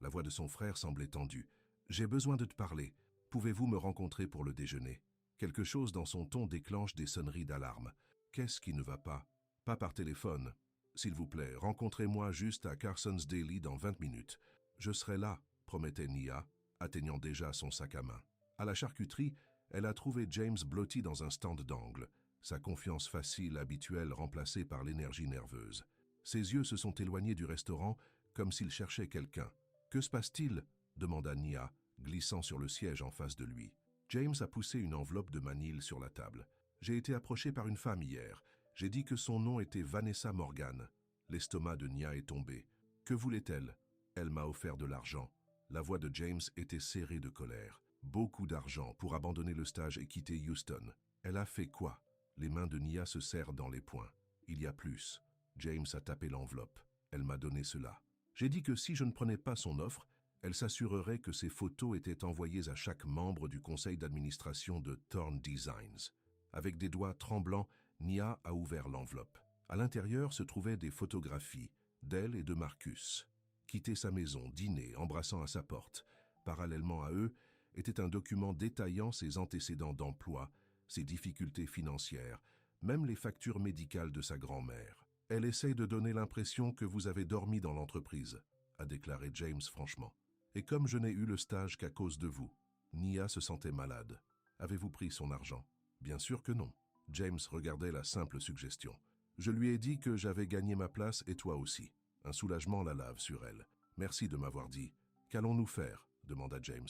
Speaker 1: La voix de son frère semblait tendue. « J'ai besoin de te parler. Pouvez-vous me rencontrer pour le déjeuner ?» Quelque chose dans son ton déclenche des sonneries d'alarme. Qu'est-ce qui ne va pas? Pas par téléphone. S'il vous plaît, rencontrez-moi juste à Carson's Daily dans 20 minutes. Je serai là, promettait Nia, atteignant déjà son sac à main. À la charcuterie, elle a trouvé James blotti dans un stand d'angle, sa confiance facile habituelle remplacée par l'énergie nerveuse. Ses yeux se sont éloignés du restaurant comme s'il cherchait quelqu'un. « Que se passe-t-il » demanda Nia, glissant sur le siège en face de lui. James a poussé une enveloppe de manille sur la table. « J'ai été approché par une femme hier. J'ai dit que son nom était Vanessa Morgan. » L'estomac de Nia est tombé. « Que voulait-elle ?»« Elle m'a offert de l'argent. » La voix de James était serrée de colère. « Beaucoup d'argent pour abandonner le stage et quitter Houston. » « Elle a fait quoi ?» Les mains de Nia se serrent dans les poings. « Il y a plus. » James a tapé l'enveloppe. « Elle m'a donné cela. J'ai dit que si je ne prenais pas son offre, elle s'assurerait que ces photos étaient envoyées à chaque membre du conseil d'administration de Thorn Designs. » Avec des doigts tremblants, Nia a ouvert l'enveloppe. À l'intérieur se trouvaient des photographies d'elle et de Marcus. Quitter sa maison, dîner, embrassant à sa porte. Parallèlement à eux, était un document détaillant ses antécédents d'emploi, ses difficultés financières, même les factures médicales de sa grand-mère. « Elle essaye de donner l'impression que vous avez dormi dans l'entreprise, » a déclaré James franchement. « Et comme je n'ai eu le stage qu'à cause de vous. » Nia se sentait malade. « Avez-vous pris son argent ?» « Bien sûr que non. » James regardait la simple suggestion. « Je lui ai dit que j'avais gagné ma place et toi aussi. » Un soulagement la lave sur elle. « Merci de m'avoir dit. »« Qu'allons-nous faire ?» demanda James.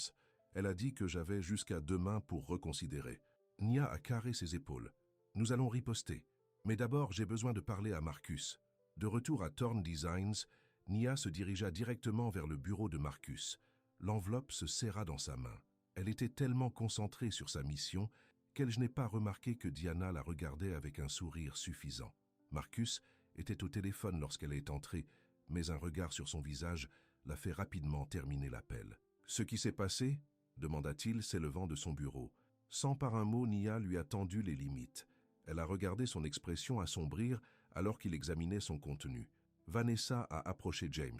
Speaker 1: Elle a dit que j'avais jusqu'à demain pour reconsidérer. Nia a carré ses épaules. « Nous allons riposter. Mais d'abord, j'ai besoin de parler à Marcus. De retour à Thorn Designs, Nia se dirigea directement vers le bureau de Marcus. L'enveloppe se serra dans sa main. Elle était tellement concentrée sur sa mission qu'elle n'ai pas remarqué que Diana la regardait avec un sourire suffisant. Marcus était au téléphone lorsqu'elle est entrée, mais un regard sur son visage l'a fait rapidement terminer l'appel. « Ce qui s'est passé ?» demanda-t-il, s'élevant de son bureau. Sans par un mot, Nia lui a tendu les limites. Elle a regardé son expression assombrir alors qu'il examinait son contenu. Vanessa a approché James,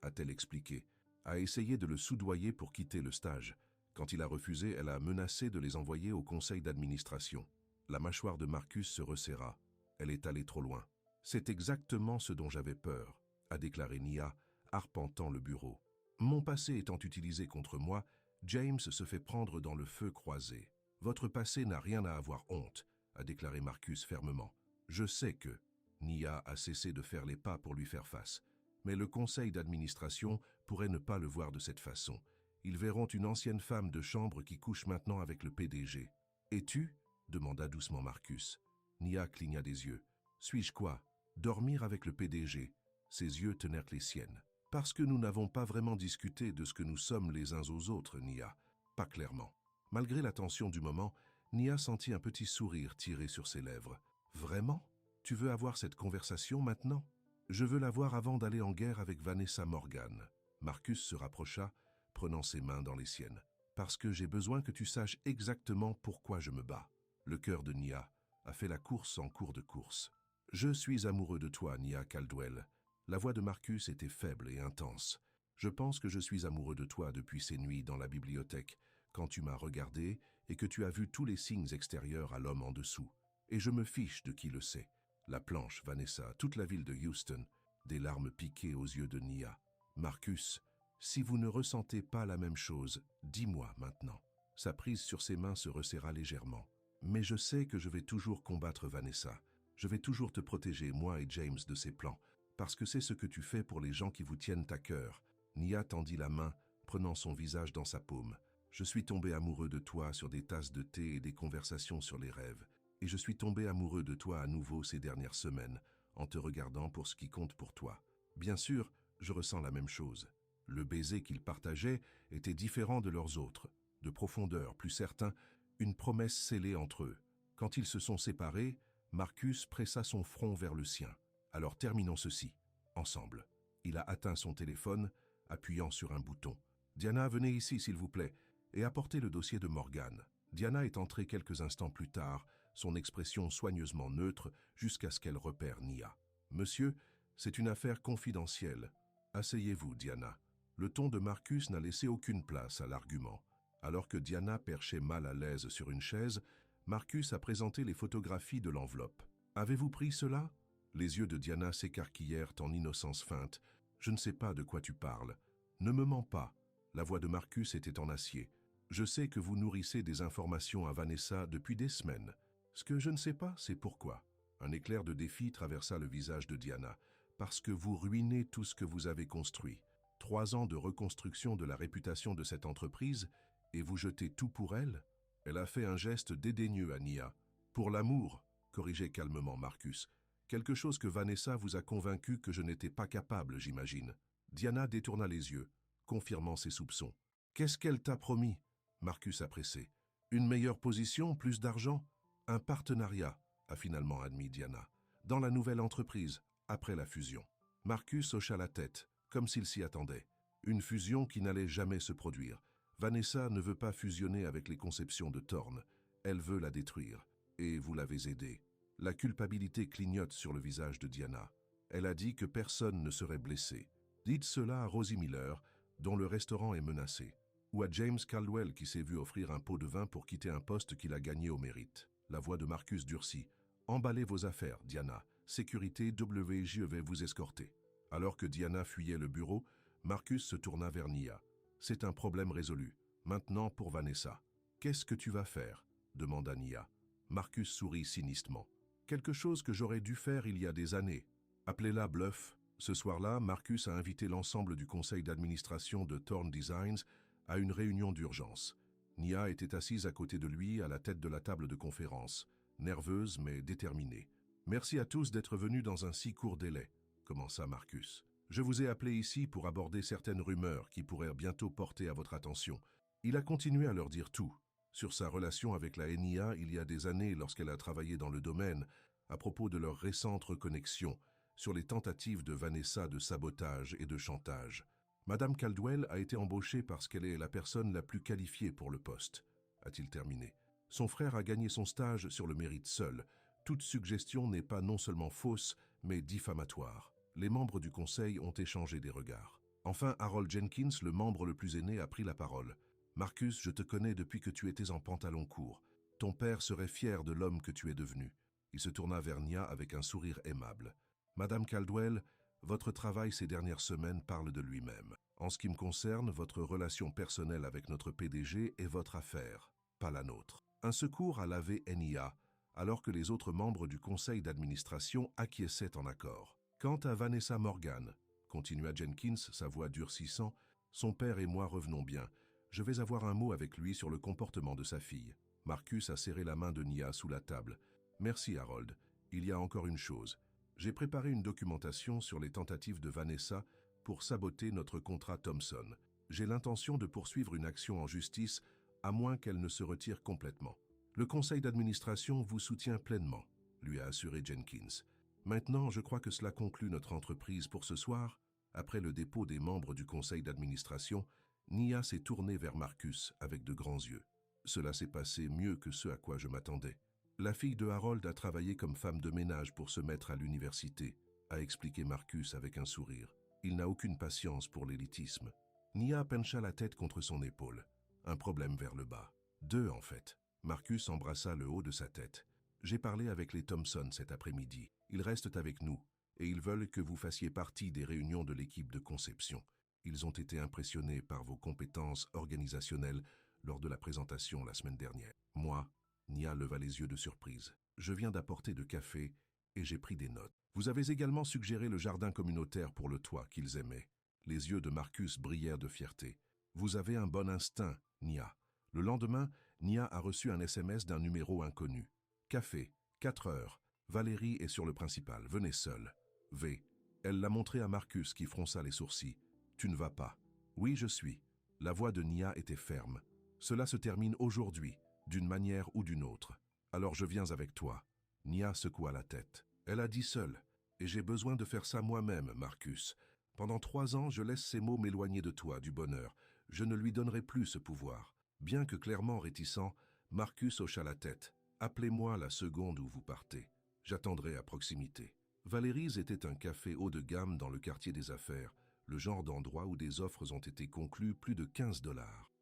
Speaker 1: a-t-elle expliqué, a essayé de le soudoyer pour quitter le stage. Quand il a refusé, elle a menacé de les envoyer au conseil d'administration. La mâchoire de Marcus se resserra. Elle est allée trop loin. C'est exactement ce dont j'avais peur, a déclaré Nia, arpentant le bureau. Mon passé étant utilisé contre moi, James se fait prendre dans le feu croisé. Votre passé n'a rien à avoir honte, a déclaré Marcus fermement. Je sais que... Nia a cessé de faire les pas pour lui faire face. Mais le conseil d'administration pourrait ne pas le voir de cette façon. Ils verront une ancienne femme de chambre qui couche maintenant avec le PDG. « Et tu » demanda doucement Marcus. Nia cligna des yeux. « Suis-je quoi ? Dormir avec le PDG ?» Ses yeux tenèrent les siennes. « Parce que nous n'avons pas vraiment discuté de ce que nous sommes les uns aux autres, Nia. Pas clairement. » Malgré la tension du moment, Nia sentit un petit sourire tirer sur ses lèvres. « Vraiment ? Tu veux avoir cette conversation maintenant ? Je veux l'avoir avant d'aller en guerre avec Vanessa Morgan. » Marcus se rapprocha, prenant ses mains dans les siennes. « Parce que j'ai besoin que tu saches exactement pourquoi je me bats. » Le cœur de Nia a fait la course en cours de course. « Je suis amoureux de toi, Nia Caldwell. » La voix de Marcus était faible et intense. « Je pense que je suis amoureux de toi depuis ces nuits dans la bibliothèque, quand tu m'as regardé et que tu as vu tous les signes extérieurs à l'homme en dessous. Et je me fiche de qui le sait. La planche, Vanessa, toute la ville de Houston, des larmes piquées aux yeux de Nia. « Marcus, si vous ne ressentez pas la même chose, dis-moi maintenant. » Sa prise sur ses mains se resserra légèrement. « Mais je sais que je vais toujours combattre Vanessa. Je vais toujours te protéger, moi et James, de ses plans, parce que c'est ce que tu fais pour les gens qui vous tiennent à cœur. » Nia tendit la main, prenant son visage dans sa paume. « Je suis tombé amoureux de toi sur des tasses de thé et des conversations sur les rêves. Et je suis tombé amoureux de toi à nouveau ces dernières semaines, en te regardant pour ce qui compte pour toi. Bien sûr, je ressens la même chose. Le baiser qu'ils partageaient était différent de leurs autres, de profondeur, plus certain, une promesse scellée entre eux. Quand ils se sont séparés, Marcus pressa son front vers le sien. « Alors terminons ceci, ensemble. » Il a atteint son téléphone, appuyant sur un bouton. « Diana, venez ici s'il vous plaît, et apportez le dossier de Morgan. » Diana est entrée quelques instants plus tard, son expression soigneusement neutre jusqu'à ce qu'elle repère Nia. « Monsieur, c'est une affaire confidentielle. Asseyez-vous, Diana. » Le ton de Marcus n'a laissé aucune place à l'argument. Alors que Diana perchait mal à l'aise sur une chaise, Marcus a présenté les photographies de l'enveloppe. « Avez-vous pris cela ?» Les yeux de Diana s'écarquillèrent en innocence feinte. « Je ne sais pas de quoi tu parles. Ne me mens pas. » La voix de Marcus était en acier. « Je sais que vous nourrissez des informations à Vanessa depuis des semaines. Ce que je ne sais pas, c'est pourquoi. » Un éclair de défi traversa le visage de Diana. « Parce que vous ruinez tout ce que vous avez construit. 3 ans de reconstruction de la réputation de cette entreprise, et vous jetez tout pour elle ?» Elle a fait un geste dédaigneux à Nia. « Pour l'amour, » corrigeait calmement Marcus. « Quelque chose que Vanessa vous a convaincu que je n'étais pas capable, j'imagine. » Diana détourna les yeux, confirmant ses soupçons. « Qu'est-ce qu'elle t'a promis ?» Marcus a pressé. « Une meilleure position, plus d'argent ? Un partenariat, a finalement admis Diana, dans la nouvelle entreprise, après la fusion. » Marcus hocha la tête, comme s'il s'y attendait. Une fusion qui n'allait jamais se produire. Vanessa ne veut pas fusionner avec les conceptions de Thorn. Elle veut la détruire. Et vous l'avez aidée. La culpabilité clignote sur le visage de Diana. Elle a dit que personne ne serait blessé. Dites cela à Rosie Miller, dont le restaurant est menacé. Ou à James Caldwell qui s'est vu offrir un pot de vin pour quitter un poste qu'il a gagné au mérite. La voix de Marcus durcit. « Emballez vos affaires, Diana. Sécurité WJ vais vous escorter. » Alors que Diana fuyait le bureau, Marcus se tourna vers Nia. « C'est un problème résolu. Maintenant pour Vanessa. »« Qu'est-ce que tu vas faire ?» demanda Nia. Marcus sourit cyniquement. « Quelque chose que j'aurais dû faire il y a des années. Appelez-la bluff. » Ce soir-là, Marcus a invité l'ensemble du conseil d'administration de Thorn Designs à une réunion d'urgence. Nia était assise à côté de lui à la tête de la table de conférence, nerveuse mais déterminée. Merci à tous d'être venus dans un si court délai, commença Marcus. Je vous ai appelé ici pour aborder certaines rumeurs qui pourraient bientôt porter à votre attention. Il a continué à leur dire tout, sur sa relation avec la NIA il y a des années lorsqu'elle a travaillé dans le domaine, à propos de leur récente reconnexion, sur les tentatives de Vanessa de sabotage et de chantage. Madame Caldwell a été embauchée parce qu'elle est la personne la plus qualifiée pour le poste, a-t-il terminé. Son frère a gagné son stage sur le mérite seul. Toute suggestion n'est pas non seulement fausse, mais diffamatoire. Les membres du conseil ont échangé des regards. Enfin, Harold Jenkins, le membre le plus aîné, a pris la parole. « Marcus, je te connais depuis que tu étais en pantalon court. Ton père serait fier de l'homme que tu es devenu. » Il se tourna vers Nia avec un sourire aimable. « Madame Caldwell, votre travail ces dernières semaines parle de lui-même. En ce qui me concerne, votre relation personnelle avec notre PDG est votre affaire, pas la nôtre. » Un secours a lavé NIA, alors que les autres membres du conseil d'administration acquiesçaient en accord. Quant à Vanessa Morgan, continua Jenkins, sa voix durcissant, son père et moi revenons bien. Je vais avoir un mot avec lui sur le comportement de sa fille. Marcus a serré la main de Nia sous la table. Merci Harold. Il y a encore une chose. J'ai préparé une documentation sur les tentatives de Vanessa pour saboter notre contrat Thomson. J'ai l'intention de poursuivre une action en justice à moins qu'elle ne se retire complètement. Le conseil d'administration vous soutient pleinement, lui a assuré Jenkins. Maintenant, je crois que cela conclut notre entreprise pour ce soir. Après le dépôt des membres du conseil d'administration, Nia s'est tournée vers Marcus avec de grands yeux. Cela s'est passé mieux que ce à quoi je m'attendais. La fille de Harold a travaillé comme femme de ménage pour se mettre à l'université, a expliqué Marcus avec un sourire. Il n'a aucune patience pour l'élitisme. Nia pencha la tête contre son épaule. Un problème vers le bas. Deux, en fait. Marcus embrassa le haut de sa tête. J'ai parlé avec les Thompson cet après-midi. Ils restent avec nous, et ils veulent que vous fassiez partie des réunions de l'équipe de conception. Ils ont été impressionnés par vos compétences organisationnelles lors de la présentation la semaine dernière. Moi, Nia leva les yeux de surprise. Je viens d'apporter de café et j'ai pris des notes. Vous avez également suggéré le jardin communautaire pour le toit qu'ils aimaient. Les yeux de Marcus brillèrent de fierté. Vous avez un bon instinct, Nia. Le lendemain, Nia a reçu un SMS d'un numéro inconnu. Café, 4 heures. Valérie est sur le principal, venez seule. V. Elle l'a montré à Marcus qui fronça les sourcils. Tu ne vas pas. Oui, je suis. La voix de Nia était ferme. Cela se termine aujourd'hui, d'une manière ou d'une autre. Alors je viens avec toi. Nia secoua la tête. Elle a dit seule. Et j'ai besoin de faire ça moi-même, Marcus. Pendant 3 ans, je laisse ces mots m'éloigner de toi, du bonheur. Je ne lui donnerai plus ce pouvoir. Bien que clairement réticent, Marcus hocha la tête. Appelez-moi la seconde où vous partez. J'attendrai à proximité. Valéry's était un café haut de gamme dans le quartier des affaires, le genre d'endroit où des offres ont été conclues plus de 15 $.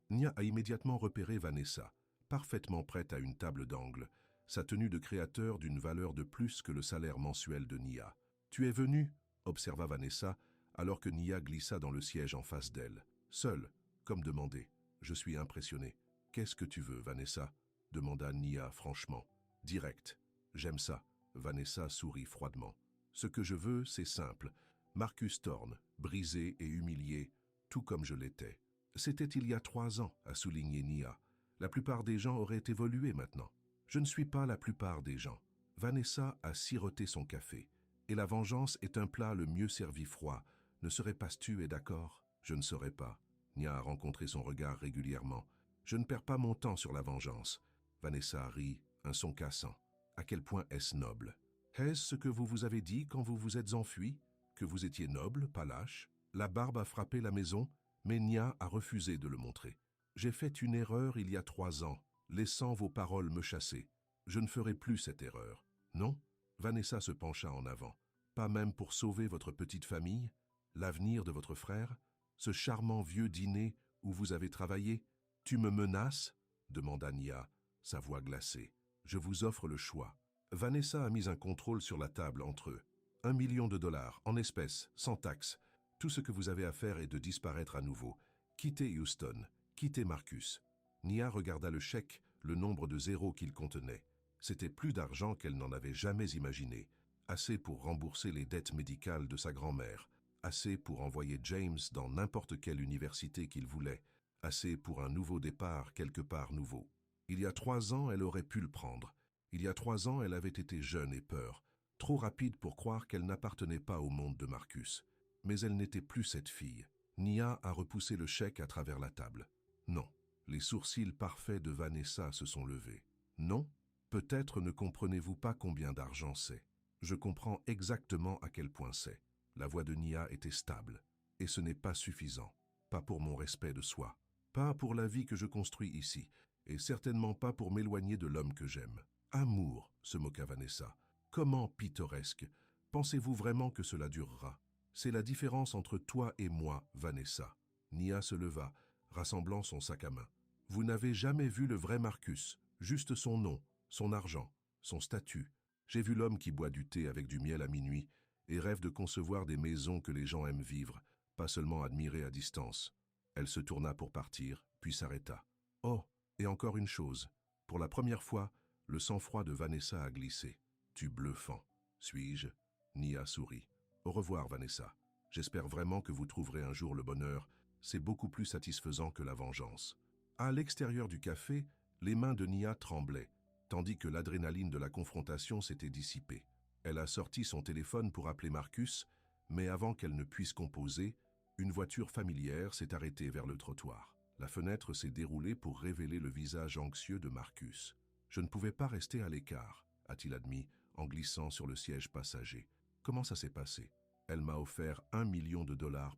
Speaker 1: Nia a immédiatement repéré Vanessa, parfaitement prête à une table d'angle, sa tenue de créateur d'une valeur de plus que le salaire mensuel de Nia. « Tu es venue ?» observa Vanessa, alors que Nia glissa dans le siège en face d'elle. Seule, comme demandé. Je suis impressionné. « Qu'est-ce que tu veux, Vanessa ?» demanda Nia franchement. « Direct. J'aime ça. » Vanessa sourit froidement. « Ce que je veux, c'est simple. Marcus Thorne, brisé et humilié, tout comme je l'étais. C'était il y a 3 ans, a souligné Nia. La plupart des gens auraient évolué maintenant. Je ne suis pas la plupart des gens. » Vanessa a siroté son café. « Et la vengeance est un plat le mieux servi froid. Ne serait pas tu es d'accord? Je ne saurais pas. » Nia a rencontré son regard régulièrement. « Je ne perds pas mon temps sur la vengeance. » Vanessa rit, un son cassant. « À quel point est-ce noble? Est-ce ce que vous vous avez dit quand vous vous êtes enfui? Que vous étiez noble, pas lâche? » La barbe a frappé la maison, mais Nia a refusé de le montrer. « J'ai fait une erreur il y a 3 ans, laissant vos paroles me chasser. Je ne ferai plus cette erreur. Non ?» Vanessa se pencha en avant. « Pas même pour sauver votre petite famille? L'avenir de votre frère? Ce charmant vieux dîner où vous avez travaillé? Tu me menaces ?» demanda Nia, sa voix glacée. « Je vous offre le choix. » Vanessa a mis un contrôle sur la table entre eux. « 1 million de dollars, en espèces, sans taxes. Tout ce que vous avez à faire est de disparaître à nouveau. Quittez Houston, quittez Marcus. » Nia regarda le chèque, le nombre de zéros qu'il contenait. C'était plus d'argent qu'elle n'en avait jamais imaginé. Assez pour rembourser les dettes médicales de sa grand-mère. Assez pour envoyer James dans n'importe quelle université qu'il voulait. Assez pour un nouveau départ quelque part nouveau. Il y a 3 ans, elle aurait pu le prendre. Il y a 3 ans, elle avait été jeune et peur. trop rapide pour croire qu'elle n'appartenait pas au monde de Marcus. Mais elle n'était plus cette fille. Nia a repoussé le chèque à travers la table. Non. Les sourcils parfaits de Vanessa se sont levés. Non, peut-être ne comprenez-vous pas combien d'argent c'est. Je comprends exactement à quel point c'est. La voix de Nia était stable. Et ce n'est pas suffisant. Pas pour mon respect de soi. Pas pour la vie que je construis ici. Et certainement pas pour m'éloigner de l'homme que j'aime. Amour, se moqua Vanessa. Comment pittoresque. Pensez-vous vraiment que cela durera? C'est la différence entre toi et moi, Vanessa. Nia se leva, rassemblant son sac à main. Vous n'avez jamais vu le vrai Marcus, juste son nom, son argent, son statut. J'ai vu l'homme qui boit du thé avec du miel à minuit et rêve de concevoir des maisons que les gens aiment vivre, pas seulement admirer à distance. Elle se tourna pour partir, puis s'arrêta. Oh, et encore une chose. Pour la première fois, le sang-froid de Vanessa a glissé. Tu bluffant. Suis-je? Nia sourit. Au revoir, Vanessa. J'espère vraiment que vous trouverez un jour le bonheur. C'est beaucoup plus satisfaisant que la vengeance. À l'extérieur du café, les mains de Nia tremblaient, tandis que l'adrénaline de la confrontation s'était dissipée. Elle a sorti son téléphone pour appeler Marcus, mais avant qu'elle ne puisse composer, une voiture familière s'est arrêtée vers le trottoir. La fenêtre s'est déroulée pour révéler le visage anxieux de Marcus. Je ne pouvais pas rester à l'écart, a-t-il admis, en glissant sur le siège passager. Comment ça s'est passé? Elle m'a offert $1 million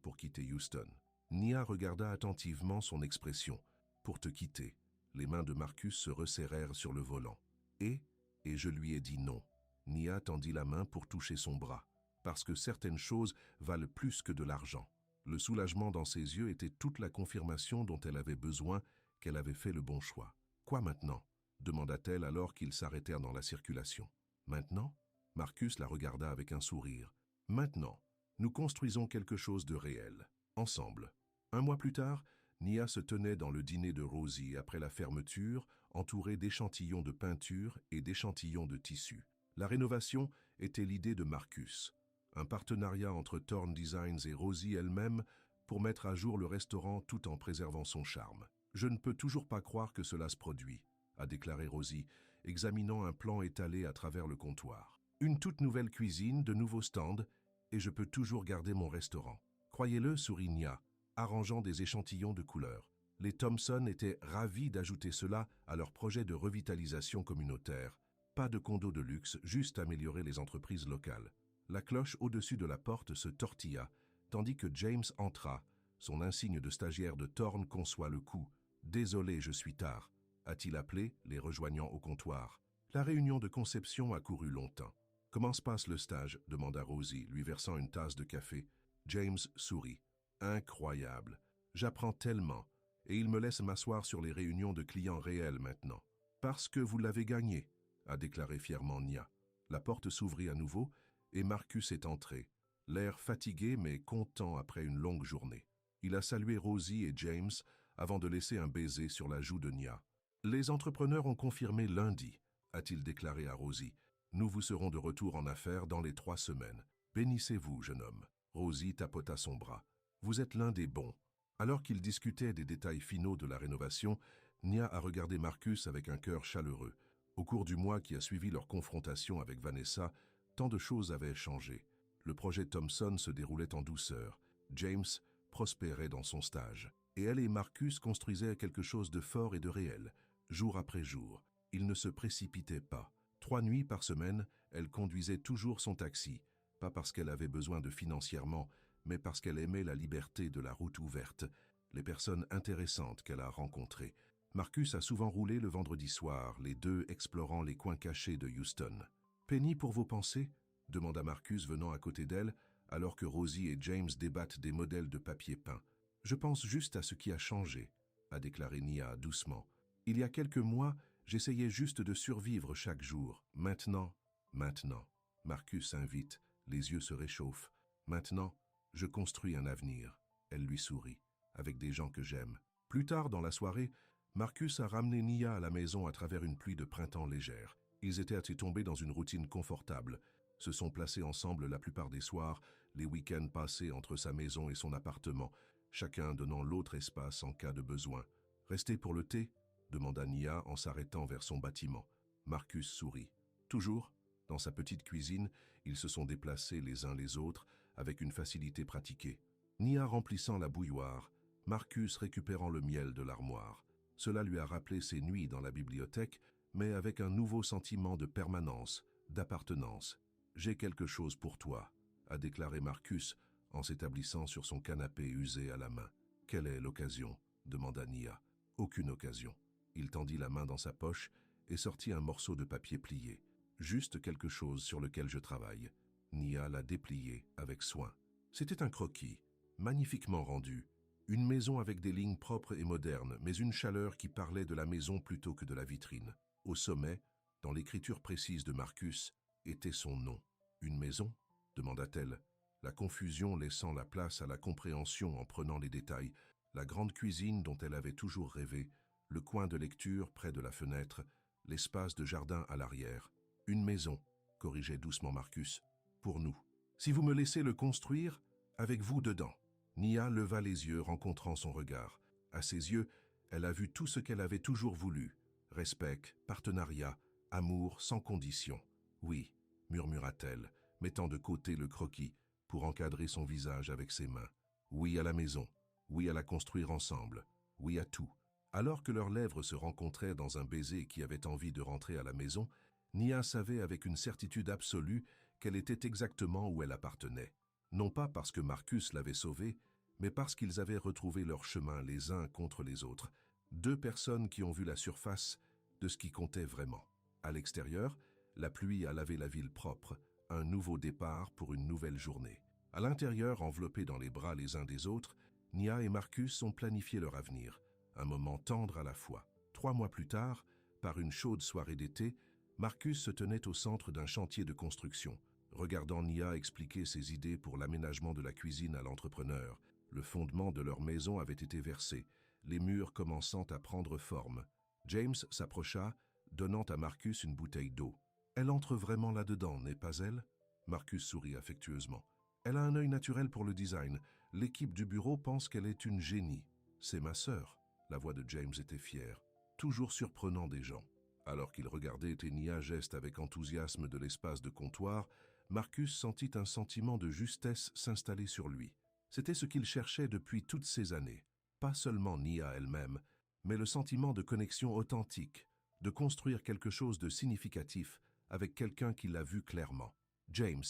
Speaker 1: pour quitter Houston. Nia regarda attentivement son expression. Pour te quitter. Les mains de Marcus se resserrèrent sur le volant. Et je lui ai dit non. Nia tendit la main pour toucher son bras. Parce que certaines choses valent plus que de l'argent. Le soulagement dans ses yeux était toute la confirmation dont elle avait besoin qu'elle avait fait le bon choix. Quoi maintenant? Demanda-t-elle alors qu'ils s'arrêtèrent dans la circulation. Maintenant? Marcus la regarda avec un sourire. Maintenant, nous construisons quelque chose de réel, ensemble. Un mois plus tard, Nia se tenait dans le dîner de Rosie après la fermeture, entourée d'échantillons de peinture et d'échantillons de tissu. La rénovation était l'idée de Marcus. Un partenariat entre Thorn Designs et Rosie elle-même pour mettre à jour le restaurant tout en préservant son charme. Je ne peux toujours pas croire que cela se produit, a déclaré Rosie, examinant un plan étalé à travers le comptoir. Une toute nouvelle cuisine, de nouveaux stands, et je peux toujours garder mon restaurant. Croyez-le, sourit Nia, arrangeant des échantillons de couleurs. Les Thompson étaient ravis d'ajouter cela à leur projet de revitalisation communautaire. Pas de condo de luxe, juste améliorer les entreprises locales. La cloche au-dessus de la porte se tortilla, tandis que James entra, son insigne de stagiaire de Thorn conçoit le coup. « Désolé, je suis tard », a-t-il appelé, les rejoignant au comptoir. La réunion de conception a couru longtemps. « Comment se passe le stage ?» demanda Rosie, lui versant une tasse de café. James sourit. « Incroyable. J'apprends tellement, et il me laisse m'asseoir sur les réunions de clients réels maintenant. »« Parce que vous l'avez gagné », a déclaré fièrement Nia. La porte s'ouvrit à nouveau, et Marcus est entré, l'air fatigué mais content après une longue journée. Il a salué Rosie et James avant de laisser un baiser sur la joue de Nia. « Les entrepreneurs ont confirmé lundi, » a-t-il déclaré à Rosie. « Nous vous serons de retour en affaires dans les 3 semaines. Bénissez-vous, jeune homme. » Rosie tapota son bras. « Vous êtes l'un des bons. » Alors qu'ils discutaient des détails finaux de la rénovation, Nia a regardé Marcus avec un cœur chaleureux. Au cours du mois qui a suivi leur confrontation avec Vanessa, tant de choses avaient changé. Le projet Thompson se déroulait en douceur. James prospérait dans son stage. Et elle et Marcus construisaient quelque chose de fort et de réel, jour après jour. Ils ne se précipitaient pas. 3 nuits par semaine, elle conduisait toujours son taxi, pas parce qu'elle avait besoin de financièrement, mais parce qu'elle aimait la liberté de la route ouverte, les personnes intéressantes qu'elle a rencontrées. Marcus a souvent roulé le vendredi soir, les deux explorant les coins cachés de Houston. « Penny pour vos pensées ?» demanda Marcus venant à côté d'elle, alors que Rosie et James débattent des modèles de papier peint. « Je pense juste à ce qui a changé, » a déclaré Nia doucement. « Il y a quelques mois, j'essayais juste de survivre chaque jour. Maintenant. » Marcus invite, les yeux se réchauffent. « Maintenant, je construis un avenir. » Elle lui sourit, avec des gens que j'aime. Plus tard dans la soirée, Marcus a ramené Nia à la maison à travers une pluie de printemps légère. Ils étaient tombés dans une routine confortable, se sont placés ensemble la plupart des soirs, les week-ends passés entre sa maison et son appartement, chacun donnant l'autre espace en cas de besoin. « Restez pour le thé ?» demanda Nia en s'arrêtant vers son bâtiment. Marcus sourit. Toujours, dans sa petite cuisine, Ils se sont déplacés les uns les autres avec une facilité pratiquée. Nia remplissant la bouilloire, Marcus récupérant le miel de l'armoire. Cela lui a rappelé ses nuits dans la bibliothèque, mais avec un nouveau sentiment de permanence, d'appartenance. « J'ai quelque chose pour toi », a déclaré Marcus en s'établissant sur son canapé usé à la main. « Quelle est l'occasion » demanda Nia. « Aucune occasion. » Il tendit la main dans sa poche et sortit un morceau de papier plié. « Juste quelque chose sur lequel je travaille. » Nia l'a déplié avec soin. C'était un croquis, magnifiquement rendu. Une maison avec des lignes propres et modernes, mais une chaleur qui parlait de la maison plutôt que de la vitrine. Au sommet, dans l'écriture précise de Marcus, était son nom. « Une maison » demanda-t-elle, la confusion laissant la place à la compréhension en prenant les détails. La grande cuisine dont elle avait toujours rêvé, le coin de lecture près de la fenêtre, l'espace de jardin à l'arrière. « Une maison », corrigeait doucement Marcus, « pour nous. Si vous me laissez le construire, avec vous dedans. » Nia leva les yeux, rencontrant son regard. À ses yeux, elle a vu tout ce qu'elle avait toujours voulu. Respect, partenariat, amour sans condition. « Oui », murmura-t-elle, mettant de côté le croquis pour encadrer son visage avec ses mains. « Oui à la maison, oui à la construire ensemble, oui à tout. » Alors que leurs lèvres se rencontraient dans un baiser qui avait envie de rentrer à la maison, Nia savait avec une certitude absolue qu'elle était exactement où elle appartenait. Non pas parce que Marcus l'avait sauvée, mais parce qu'ils avaient retrouvé leur chemin les uns contre les autres. Deux personnes qui ont vu la surface de ce qui comptait vraiment. À l'extérieur, la pluie a lavé la ville propre, un nouveau départ pour une nouvelle journée. À l'intérieur, enveloppés dans les bras les uns des autres, Nia et Marcus ont planifié leur avenir, un moment tendre à la fois. 3 mois plus tard, par une chaude soirée d'été, Marcus se tenait au centre d'un chantier de construction, regardant Nia expliquer ses idées pour l'aménagement de la cuisine à l'entrepreneur. Le fondement de leur maison avait été versé, les murs commençant à prendre forme. James s'approcha, donnant à Marcus une bouteille d'eau. « Elle entre vraiment là-dedans, n'est pas elle ?» Marcus sourit affectueusement. « Elle a un œil naturel pour le design. L'équipe du bureau pense qu'elle est une génie. C'est ma sœur. » La voix de James était fière. Toujours surprenant des gens. Alors qu'il regardait Nia geste avec enthousiasme de l'espace de comptoir, Marcus sentit un sentiment de justesse s'installer sur lui. C'était ce qu'il cherchait depuis toutes ces années. Pas seulement Nia elle-même, mais le sentiment de connexion authentique, de construire quelque chose de significatif avec quelqu'un qui l'a vu clairement. « James, »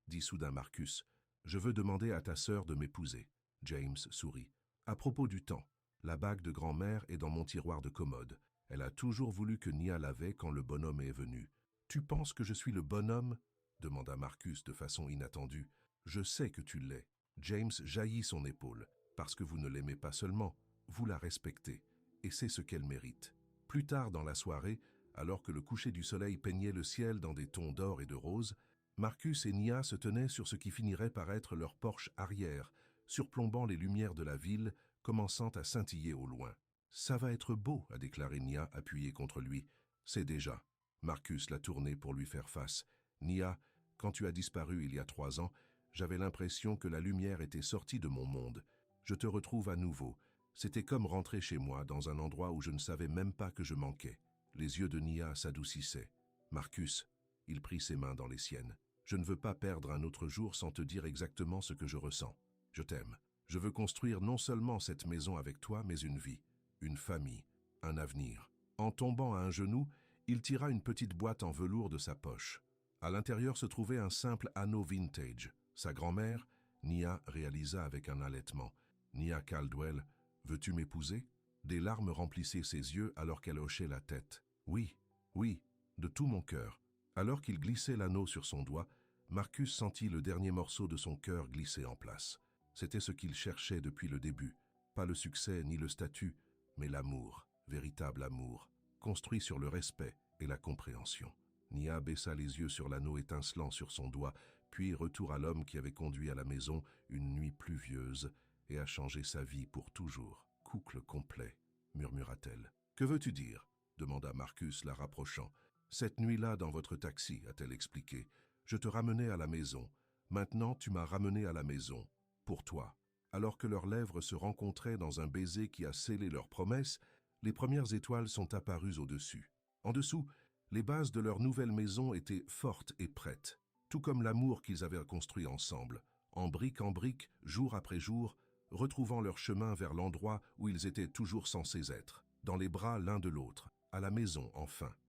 Speaker 1: dit soudain Marcus, « je veux demander à ta sœur de m'épouser. » James sourit. « À propos du temps, la bague de grand-mère est dans mon tiroir de commode. Elle a toujours voulu que Nia l'avait quand le bonhomme est venu. »« Tu penses que je suis le bonhomme ?» demanda Marcus de façon inattendue. « Je sais que tu l'es. » James jaillit son épaule. « Parce que vous ne l'aimez pas seulement, vous la respectez. Et c'est ce qu'elle mérite. » Plus tard dans la soirée, alors que le coucher du soleil peignait le ciel dans des tons d'or et de rose, Marcus et Nia se tenaient sur ce qui finirait par être leur porche arrière, surplombant les lumières de la ville, commençant à scintiller au loin. « Ça va être beau », a déclaré Nia, appuyée contre lui. « C'est déjà. » Marcus l'a tourné pour lui faire face. « Nia, quand tu as disparu il y a 3 ans, j'avais l'impression que la lumière était sortie de mon monde. Je te retrouve à nouveau. C'était comme rentrer chez moi, dans un endroit où je ne savais même pas que je manquais. » Les yeux de Nia s'adoucissaient. « Marcus », il prit ses mains dans les siennes, « je ne veux pas perdre un autre jour sans te dire exactement ce que je ressens. Je t'aime. Je veux construire non seulement cette maison avec toi, mais une vie, une famille, un avenir. » En tombant à un genou, il tira une petite boîte en velours de sa poche. À l'intérieur se trouvait un simple anneau vintage. Sa grand-mère, Nia réalisa avec un halètement. « Nia Caldwell, veux-tu m'épouser ?» Des larmes remplissaient ses yeux alors qu'elle hochait la tête. « Oui, oui, de tout mon cœur. » Alors qu'il glissait l'anneau sur son doigt, Marcus sentit le dernier morceau de son cœur glisser en place. C'était ce qu'il cherchait depuis le début. Pas le succès ni le statut, mais l'amour, véritable amour, construit sur le respect et la compréhension. Nia baissa les yeux sur l'anneau étincelant sur son doigt, puis retour à l'homme qui avait conduit à la maison une nuit pluvieuse et a changé sa vie pour toujours. « Couple complet », murmura-t-elle. « Que veux-tu dire ?» demanda Marcus, la rapprochant. « Cette nuit-là, dans votre taxi, a-t-elle expliqué, je te ramenais à la maison. Maintenant, tu m'as ramené à la maison. Pour toi. » Alors que leurs lèvres se rencontraient dans un baiser qui a scellé leur promesse, les premières étoiles sont apparues au-dessus. En dessous, les bases de leur nouvelle maison étaient fortes et prêtes. tout comme l'amour qu'ils avaient construit ensemble, en brique, jour après jour, retrouvant leur chemin vers l'endroit où ils étaient toujours censés être, dans les bras l'un de l'autre, à la maison enfin.